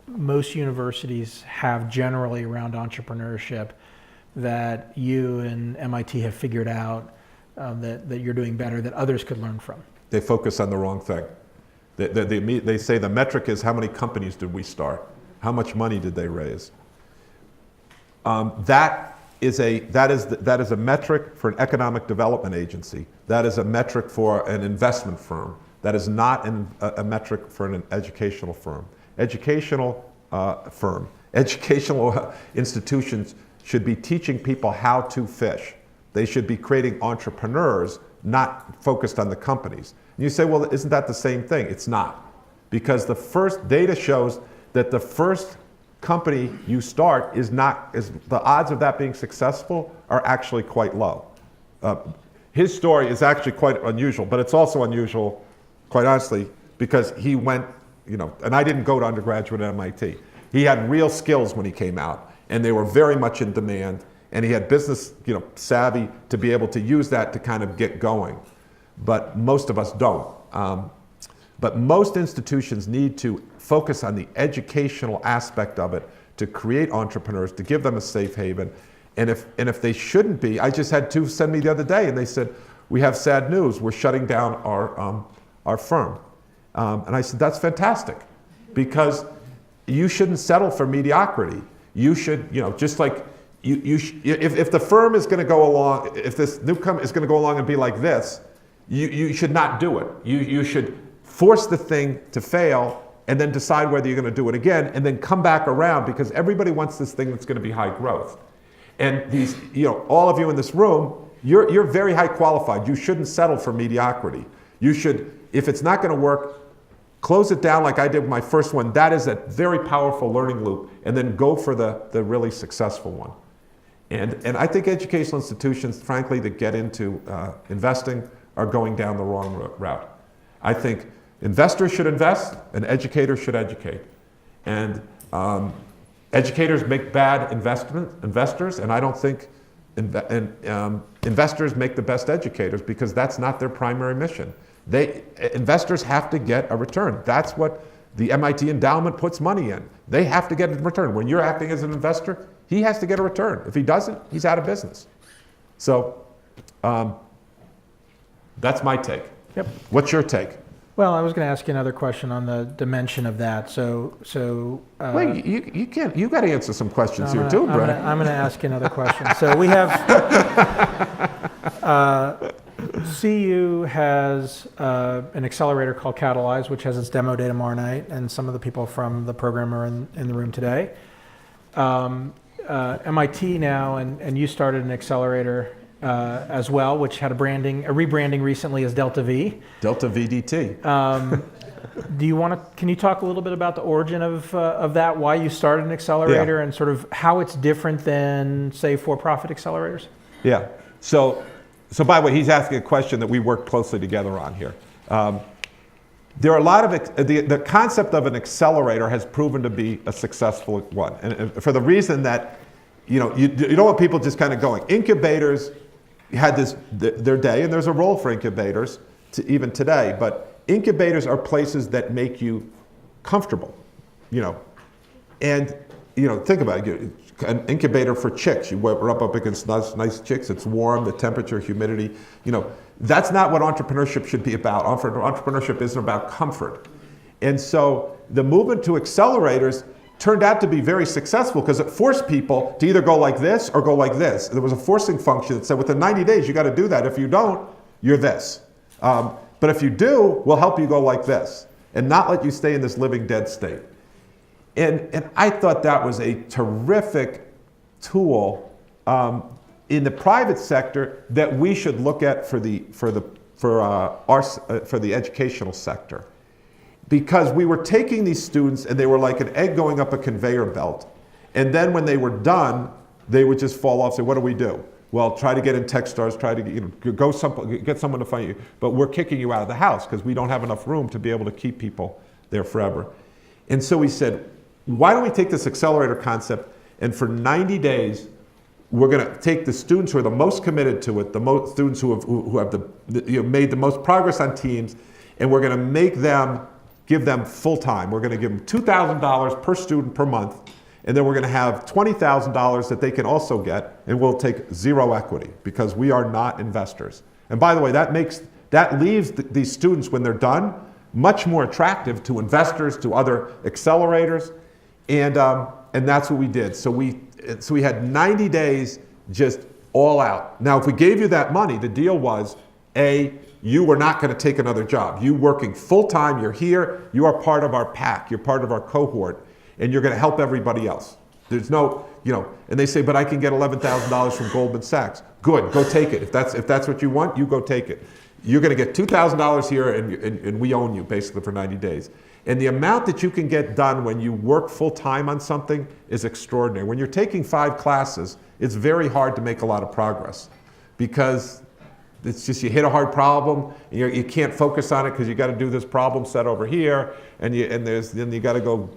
most universities have generally around entrepreneurship that you and MIT have figured out that you're doing better, that others could learn from? They focus on the wrong thing. They say the metric is how many companies did we start? How much money did they raise? That is a metric for an economic development agency. That is a metric for an investment firm. That is not a metric for an educational firm. Educational institutions should be teaching people how to fish. They should be creating entrepreneurs, not focused on the companies. And you say, well, isn't that the same thing? It's not. Because the first data shows that the first company you start the odds of that being successful are actually quite low. His story is actually quite unusual, but it's also unusual, quite honestly, because he went, and I didn't go to undergraduate at MIT. He had real skills when he came out, and they were very much in demand, and he had business, savvy to be able to use that to kind of get going. But most of us don't. But most institutions need to focus on the educational aspect of it to create entrepreneurs, to give them a safe haven. And if they shouldn't be, I just had two send me the other day, and they said, we have sad news, we're shutting down our firm. And I said, that's fantastic, because you shouldn't settle for mediocrity. You should, just like, if the firm is going to go along, if this new company is going to go along and be like this, you should not do it. You should force the thing to fail and then decide whether you're going to do it again, and then come back around, because everybody wants this thing that's going to be high growth. And these, all of you in this room, you're very high qualified. You shouldn't settle for mediocrity. You should, if it's not going to work, close it down like I did with my first one. That is a very powerful learning loop, and then go for the really successful one. And I think educational institutions, frankly, that get into investing are going down the wrong route. I think investors should invest, and educators should educate. And educators make bad investors, and I don't think investors make the best educators, because that's not their primary mission. Investors have to get a return. That's what the MIT endowment puts money in. They have to get a return. When you're acting as an investor, he has to get a return. If he doesn't, he's out of business. So that's my take. Yep. What's your take? Well, I was going to ask you another question on the dimension of that. Wait, you can't. You got to answer some questions here too, Brad. I'm going to ask you another question. So we have CU has an accelerator called Catalyze, which has its demo day tomorrow night, and some of the people from the program are in the room today. MIT now, and you started an accelerator as well, which had a rebranding recently as Delta V. Delta VDT. Can you talk a little bit about the origin of that, why you started an accelerator, and sort of how it's different than, say, for-profit accelerators? Yeah. So by the way, he's asking a question that we work closely together on here. there are a lot of, the concept of an accelerator has proven to be a successful one. And for the reason that, you don't want people just kind of going. Incubators had their day, and there's a role for incubators even today, but incubators are places that make you comfortable, and, think about it. An incubator for chicks. We're up against nice chicks. It's warm, the temperature, humidity. That's not what entrepreneurship should be about. Entrepreneurship isn't about comfort. And so the movement to accelerators turned out to be very successful because it forced people to either go like this or go like this. There was a forcing function that said within 90 days you got to do that. If you don't, you're this. But if you do, we'll help you go like this and not let you stay in this living dead state. And I thought that was a terrific tool in the private sector that we should look at for the educational sector, because we were taking these students and they were like an egg going up a conveyor belt, and then when they were done, they would just fall off. Say, what do we do? Well, try to get in Techstars, try to get someone to find you, but we're kicking you out of the house because we don't have enough room to be able to keep people there forever. And so we said, why don't we take this accelerator concept, and for 90 days, we're going to take the students who are the most committed to it, the most students who have made the most progress on teams, and we're going to give them full time. We're going to give them $2,000 per student per month, and then we're going to have $20,000 that they can also get, and we'll take zero equity because we are not investors. And by the way, that leaves these students, when they're done, much more attractive to investors, to other accelerators. And that's what we did. So we had 90 days just all out. Now, if we gave you that money, the deal was, you were not going to take another job. You working full time, you're here, you are part of our pack, you're part of our cohort, and you're going to help everybody else. There's no, and they say, but I can get $11,000 from Goldman Sachs. Good, go take it. If that's what you want, you go take it. You're going to get $2,000 here, and we own you basically for 90 days. And the amount that you can get done when you work full time on something is extraordinary. When you're taking 5 classes, it's very hard to make a lot of progress because it's just you hit a hard problem, and you can't focus on it because you got to do this problem set over here, and then you got to go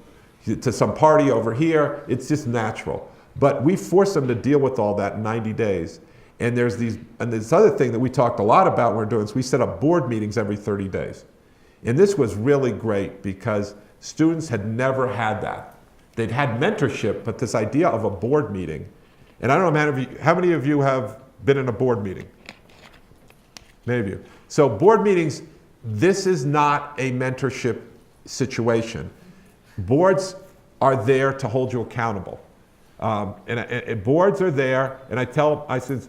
to some party over here. It's just natural. But we force them to deal with all that in 90 days. And there's this other thing that we talked a lot about when we're doing this. We set up board meetings every 30 days. And this was really great because students had never had that. They'd had mentorship, but this idea of a board meeting, and I don't know, how many of you have been in a board meeting? Many of you. So board meetings, this is not a mentorship situation. Boards are there to hold you accountable. And boards are there, and I said,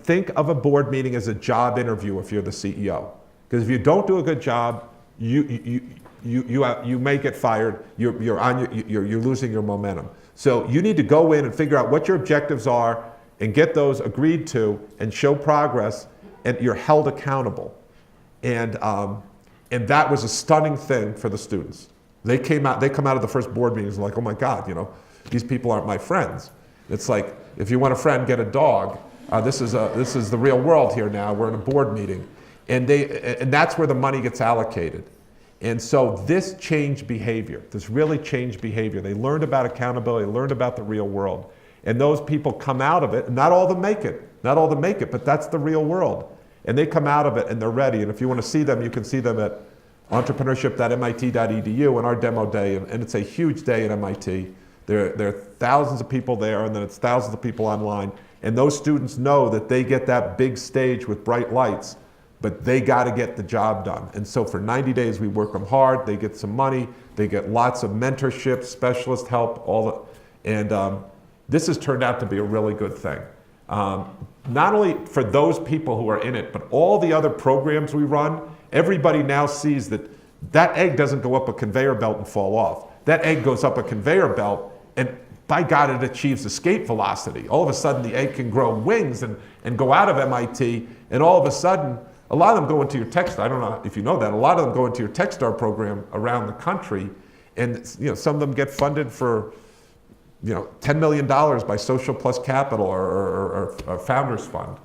think of a board meeting as a job interview if you're the CEO. Because if you don't do a good job, you may get fired. You're losing your momentum. So you need to go in and figure out what your objectives are and get those agreed to and show progress, and you're held accountable. And that was a stunning thing for the students. They come out of the first board meetings like, oh my God, these people aren't my friends. It's like, if you want a friend, get a dog. This is the real world here now. We're in a board meeting. And that's where the money gets allocated. And so this changed behavior. This really changed behavior. They learned about accountability, they learned about the real world. And those people come out of it, and not all of them make it, but that's the real world. And they come out of it and they're ready. And if you want to see them, you can see them at entrepreneurship.mit.edu on our demo day. And it's a huge day at MIT. There are thousands of people there, and then it's thousands of people online. And those students know that they get that big stage with bright lights, but they got to get the job done. And so for 90 days, we work them hard. They get some money. They get lots of mentorship, specialist help, and this has turned out to be a really good thing. Not only for those people who are in it, but all the other programs we run, everybody now sees that egg doesn't go up a conveyor belt and fall off. That egg goes up a conveyor belt, and by God, it achieves escape velocity. All of a sudden, the egg can grow wings and go out of MIT, and all of a sudden, a lot of them go into your Techstar. I don't know if you know that. A lot of them go into your Techstar program around the country, and some of them get funded for $10 million by Social Plus Capital or Founders Fund.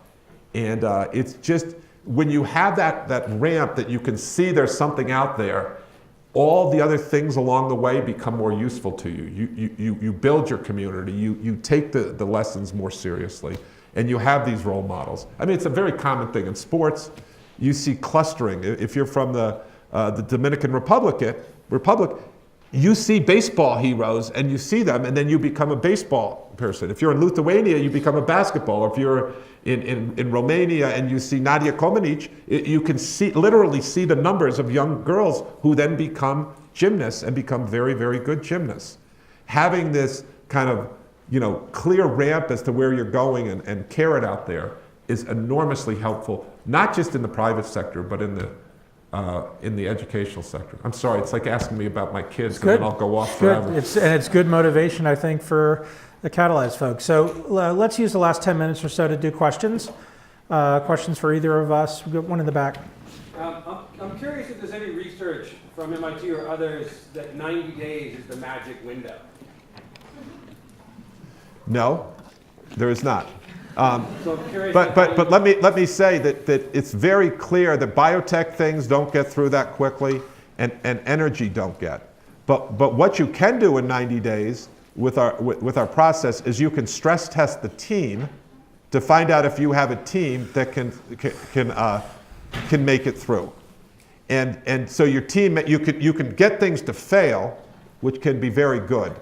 And it's just when you have that ramp that you can see there's something out there, all the other things along the way become more useful to you. You build your community, you take the lessons more seriously, and you have these role models. I mean, it's a very common thing in sports. You see clustering. If you're from the Dominican Republic, you see baseball heroes and you see them, and then you become a baseball person. If you're in Lithuania, you become a basketball. If you're in Romania and you see Nadia Comaneci, you can literally see the numbers of young girls who then become gymnasts and become very, very good gymnasts. Having this kind of clear ramp as to where you're going and carrot out there is enormously helpful, not just in the private sector, but in the educational sector. I'm sorry, it's like asking me about my kids, and then I'll go off forever. It's good motivation, I think, for the Catalyze folks. So let's use the last 10 minutes or so to do questions. Questions for either of us. We've got one in the back. I'm curious if there's any research from MIT or others that 90 days is the magic window. No, there is not. So I'm curious. But let me say that it's very clear that biotech things don't get through that quickly, and energy don't get. But what you can do in 90 days with our process is you can stress test the team to find out if you have a team that can make it through. And so your team, you can get things to fail, which can be very good.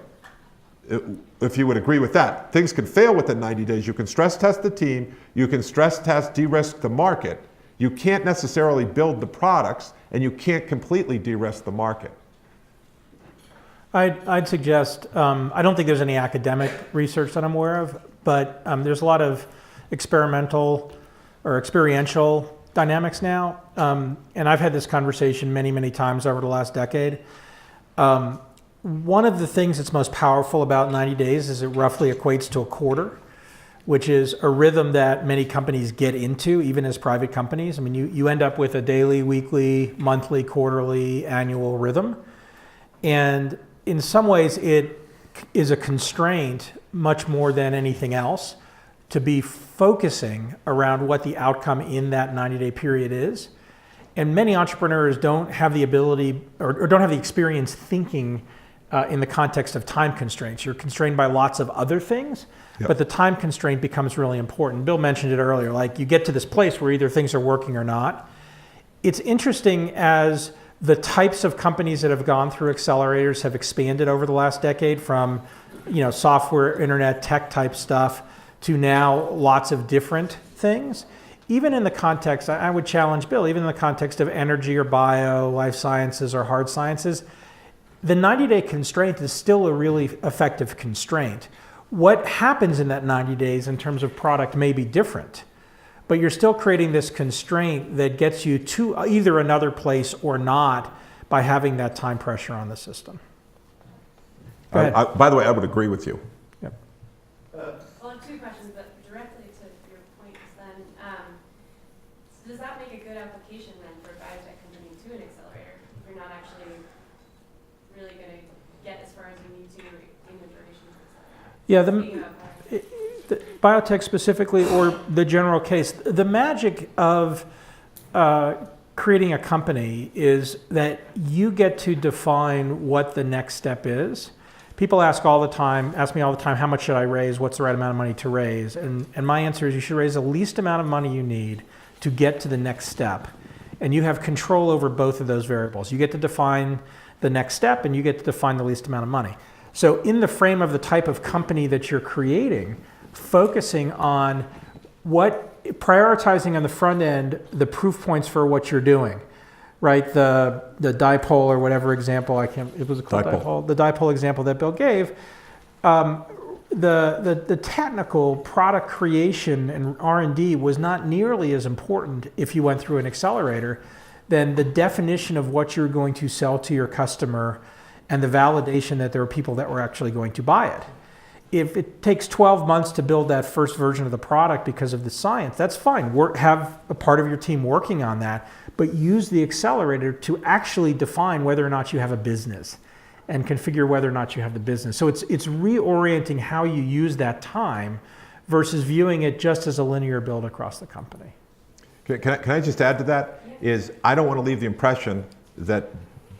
If you would agree with that. Things can fail within 90 days. You can stress test the team, you can stress test, de-risk the market. You can't necessarily build the products, and you can't completely de-risk the market. I'd suggest, I don't think there's any academic research that I'm aware of, but there's a lot of experimental or experiential dynamics now. And I've had this conversation many, many times over the last decade. One of the things that's most powerful about 90 days is it roughly equates to a quarter, which is a rhythm that many companies get into, even as private companies. I mean, you end up with a daily, weekly, monthly, quarterly, annual rhythm. And in some ways, it is a constraint much more than anything else to be focusing around what the outcome in that 90-day period is. And many entrepreneurs don't have the ability or don't have the experience thinking in the context of time constraints. You're constrained by lots of other things, but the time constraint becomes really important. Bill mentioned it earlier, like you get to this place where either things are working or not. It's interesting as the types of companies that have gone through accelerators have expanded over the last decade from, software, internet, tech type stuff to now lots of different things. Even in the context, I would challenge Bill, even in the context of energy or bio, life sciences or hard sciences, the 90-day constraint is still a really effective constraint. What happens in that 90 days in terms of product may be different, but you're still creating this constraint that gets you to either another place or not by having that time pressure on the system. Go ahead. By the way, I would agree with you. Yep. Well, I have two questions, but directly to your points then. So does that make a good application then for a biotech company to an accelerator? If you're not actually really going to get as far as you need to in iterations, etc. Yeah, the biotech specifically, or the general case, the magic of creating a company is that you get to define what the next step is. People ask me all the time, how much should I raise? What's the right amount of money to raise? And my answer is you should raise the least amount of money you need to get to the next step. And you have control over both of those variables. You get to define the next step and you get to define the least amount of money. So in the frame of the type of company that you're creating, focusing on prioritizing on the front end, the proof points for what you're doing, right? The dipole or whatever example, it was called dipole. The dipole example that Bill gave, the technical product creation and R&D was not nearly as important if you went through an accelerator than the definition of what you're going to sell to your customer and the validation that there are people that were actually going to buy it. If it takes 12 months to build that first version of the product because of the science, that's fine. Have a part of your team working on that, but use the accelerator to actually define whether or not you have a business and configure whether or not you have the business. So it's reorienting how you use that time versus viewing it just as a linear build across the company. Can I just add to that? Is I don't want to leave the impression that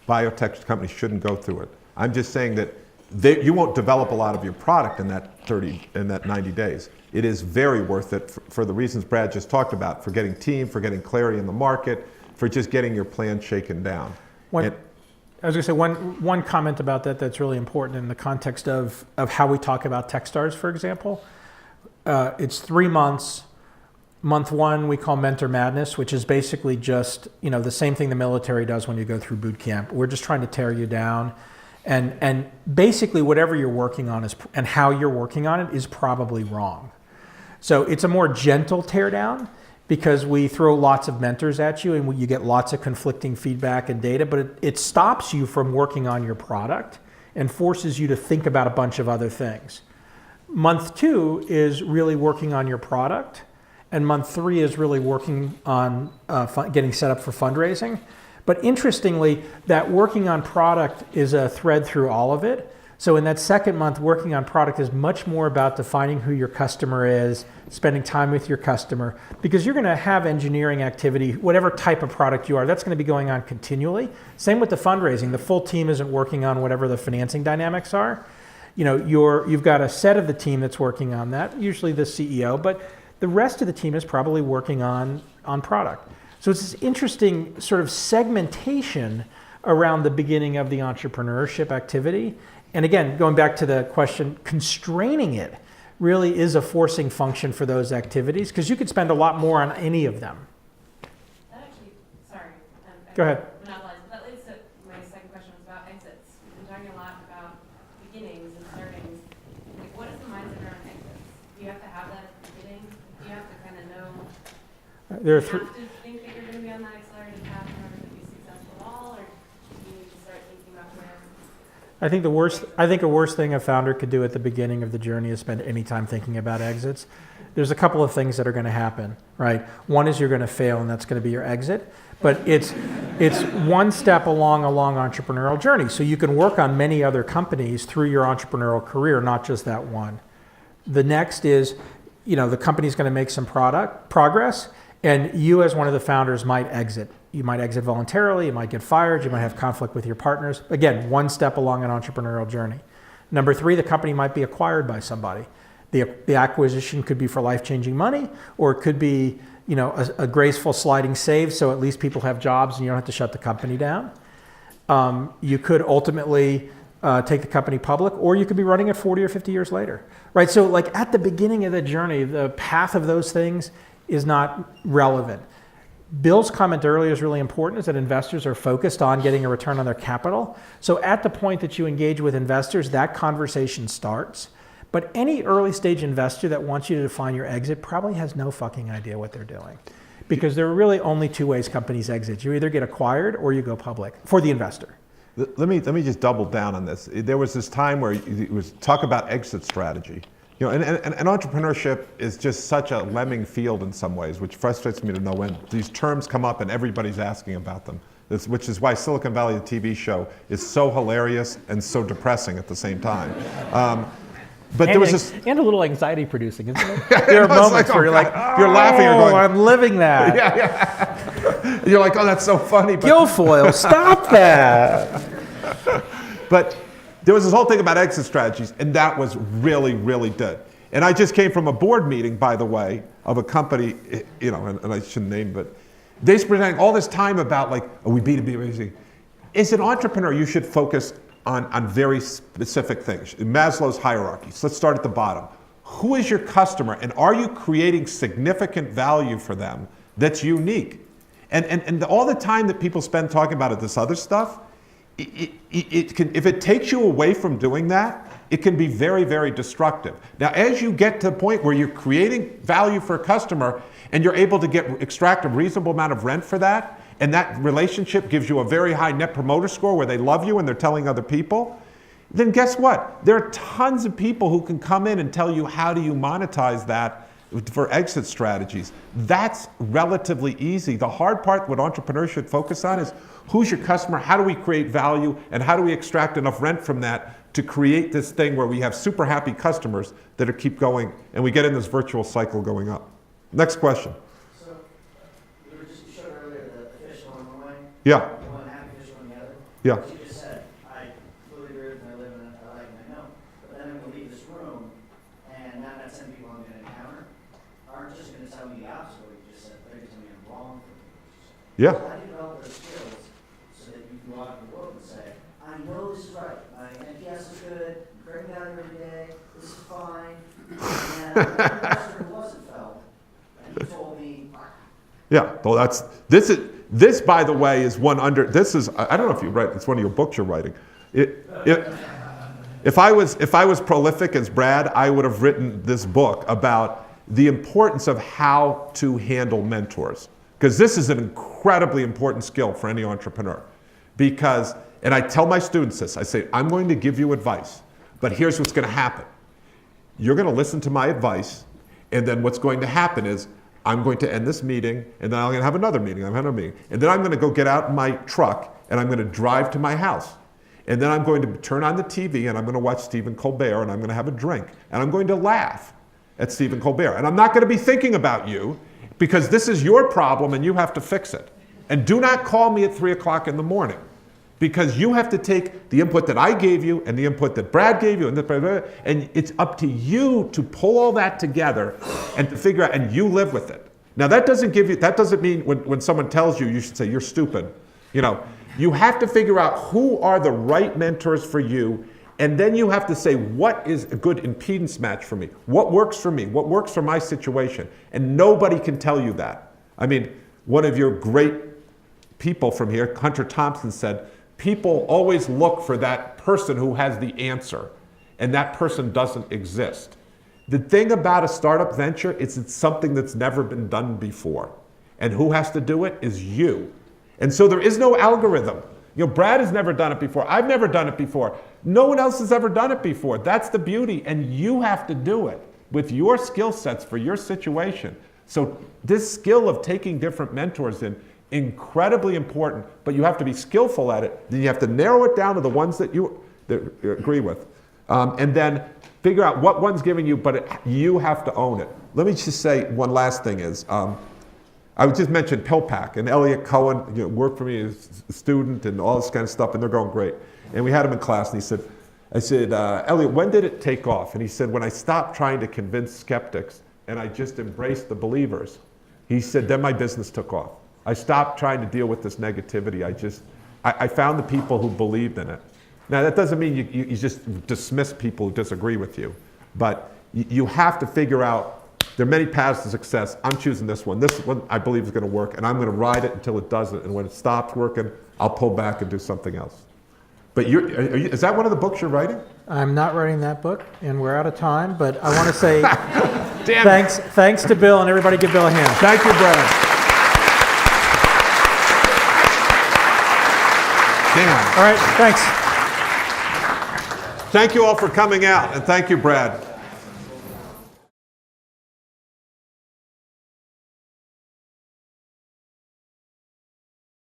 biotech companies shouldn't go through it. I'm just saying that you won't develop a lot of your product in that 90 days. It is very worth it for the reasons Brad just talked about, for getting team, for getting clarity in the market, for just getting your plan shaken down. I was going to say one comment about that that's really important in the context of how we talk about Techstars, for example. It's 3 months. Month 1 we call Mentor Madness, which is basically just the same thing the military does when you go through boot camp. We're just trying to tear you down, and basically whatever you're working on and how you're working on it is probably wrong. So it's a more gentle tear down because we throw lots of mentors at you and you get lots of conflicting feedback and data, but it stops you from working on your product and forces you to think about a bunch of other things. Month 2 is really working on your product. And month 3 is really working on getting set up for fundraising. But interestingly, that working on product is a thread through all of it. So in that second month, working on product is much more about defining who your customer is, spending time with your customer, because you're going to have engineering activity, whatever type of product you are, that's going to be going on continually. Same with the fundraising. The full team isn't working on whatever the financing dynamics are. You've got a set of the team that's working on that, usually the CEO, but the rest of the team is probably working on product. So it's this interesting sort of segmentation around the beginning of the entrepreneurship activity. And again, going back to the question, constraining it really is a forcing function for those activities because you could spend a lot more on any of them. That actually, sorry. Go ahead. Monopolize. That leads to my second question was about exits. We've been talking a lot about beginnings and startings. Like, what is the mindset around exits? Do you have to have that at the beginning? Do you have to kind of know? There are do you have to think that you're going to be on that accelerated path in order to be successful at all, or do you need to start thinking about where? I think a worse thing a founder could do at the beginning of the journey is spend any time thinking about exits. There's a couple of things that are going to happen, right? One is you're going to fail, and that's going to be your exit. But it's one step along a long entrepreneurial journey. So you can work on many other companies through your entrepreneurial career, not just that one. The next is, the company's going to make some progress, and you as one of the founders might exit. You might exit voluntarily, you might get fired, you might have conflict with your partners. Again, one step along an entrepreneurial journey. Number 3, the company might be acquired by somebody. The acquisition could be for life-changing money, or it could be a graceful sliding save, so at least people have jobs and you don't have to shut the company down. You could ultimately take the company public, or you could be running it 40 or 50 years later, right? So like at the beginning of the journey, the path of those things is not relevant. Bill's comment earlier is really important, is that investors are focused on getting a return on their capital. So at the point that you engage with investors, that conversation starts. But any early stage investor that wants you to define your exit probably has no fucking idea what they're doing. Because there are really only 2 ways companies exit. You either get acquired or you go public for the investor. Let me just double down on this. There was this time where it was talk about exit strategy. And entrepreneurship is just such a lemming field in some ways, which frustrates me to no end. These terms come up and everybody's asking about them, which is why Silicon Valley, the TV show, is so hilarious and so depressing at the same time. But there was this, and a little anxiety producing, isn't it? There are moments where you're like, you're laughing, you're going, I'm living that. Yeah. You're like, oh, that's so funny. But Guilfoyle, stop that. But there was this whole thing about exit strategies, and that was really, really good. And I just came from a board meeting, by the way, of a company, and I shouldn't name, but they spent all this time about like, are we B2B or B2C? As an entrepreneur, you should focus on very specific things. In Maslow's hierarchy. So let's start at the bottom. Who is your customer, and are you creating significant value for them that's unique? And all the time that people spend talking about this other stuff, it can, if it takes you away from doing that, it can be very, very destructive. Now, as you get to the point where you're creating value for a customer and you're able to extract a reasonable amount of rent for that, and that relationship gives you a very high net promoter score where they love you and they're telling other people, then guess what? There are tons of people who can come in and tell you how do you monetize that for exit strategies. That's relatively easy. The hard part what entrepreneurs should focus on is who's your customer, how do we create value, and how do we extract enough rent from that to create this thing where we have super happy customers that keep going and we get in this virtuous cycle going up. Next question. So, Yeah, one happy fish, one the other. yeah. She just said, I completely agree with my living, I like my know, but then I'm gonna leave this room, and not that 10 people I'm gonna encounter aren't just gonna tell me the opposite of what you just said, they're gonna tell me I'm wrong for what you just said. Yeah. So how do you develop those skills so that you can go out in the world and say, I know this is right, my NPS is good, I'm creating value every day, this is fine, and I'm a person who wasn't Feld, and you told me, Yeah, well, this, by the way, is one under, this is, I don't know if you write, it's one of your books you're writing. If I was prolific as Brad, I would have written this book about the importance of how to handle mentors. Because this is an incredibly important skill for any entrepreneur. Because, and I tell my students this, I say, I'm going to give you advice, but here's what's going to happen. You're going to listen to my advice, and then what's going to happen is, I'm going to end this meeting, and then I'm going to have another meeting, and then I'm going to go get out in my truck, and I'm going to drive to my house. And then I'm going to turn on the TV, and I'm going to watch Stephen Colbert, and I'm going to have a drink. And I'm going to laugh at Stephen Colbert. And I'm not going to be thinking about you, because this is your problem, and you have to fix it. And do not call me at 3 o'clock in the morning, because you have to take the input that I gave you, and the input that Brad gave you, and it's up to you to pull all that together and to figure out, and you live with it. Now that doesn't mean when someone tells you, you should say, you're stupid. You have to figure out who are the right mentors for you, and then you have to say, what is a good impedance match for me? What works for me? What works for my situation? And nobody can tell you that. I mean, one of your great people from here, Hunter Thompson, said, people always look for that person who has the answer, and that person doesn't exist. The thing about a startup venture is it's something that's never been done before. And who has to do it is you. And so there is no algorithm. Brad has never done it before. I've never done it before. No one else has ever done it before. That's the beauty. And you have to do it with your skill sets for your situation. So this skill of taking different mentors in, incredibly important, but you have to be skillful at it. Then you have to narrow it down to the ones that you agree with. And then figure out what one's giving you, but you have to own it. Let me just say one last thing is, I would just mention PillPack, and Elliot Cohen worked for me as a student and all this kind of stuff, and they're going great. And we had him in class, and I said, Elliot, when did it take off? And he said, when I stopped trying to convince skeptics and I just embraced the believers. He said, then my business took off. I stopped trying to deal with this negativity. I found the people who believed in it. Now that doesn't mean you just dismiss people who disagree with you, but you have to figure out, there are many paths to success. I'm choosing this one. This one I believe is going to work, and I'm going to ride it until it doesn't, and when it stops working, I'll pull back and do something else. But is that one of the books you're writing? I'm not writing that book, and we're out of time, but I want to say Damn thanks to Bill, and everybody give Bill a hand. Thank you, Brad. Damn. All right, thanks. Thank you all for coming out, and thank you, Brad.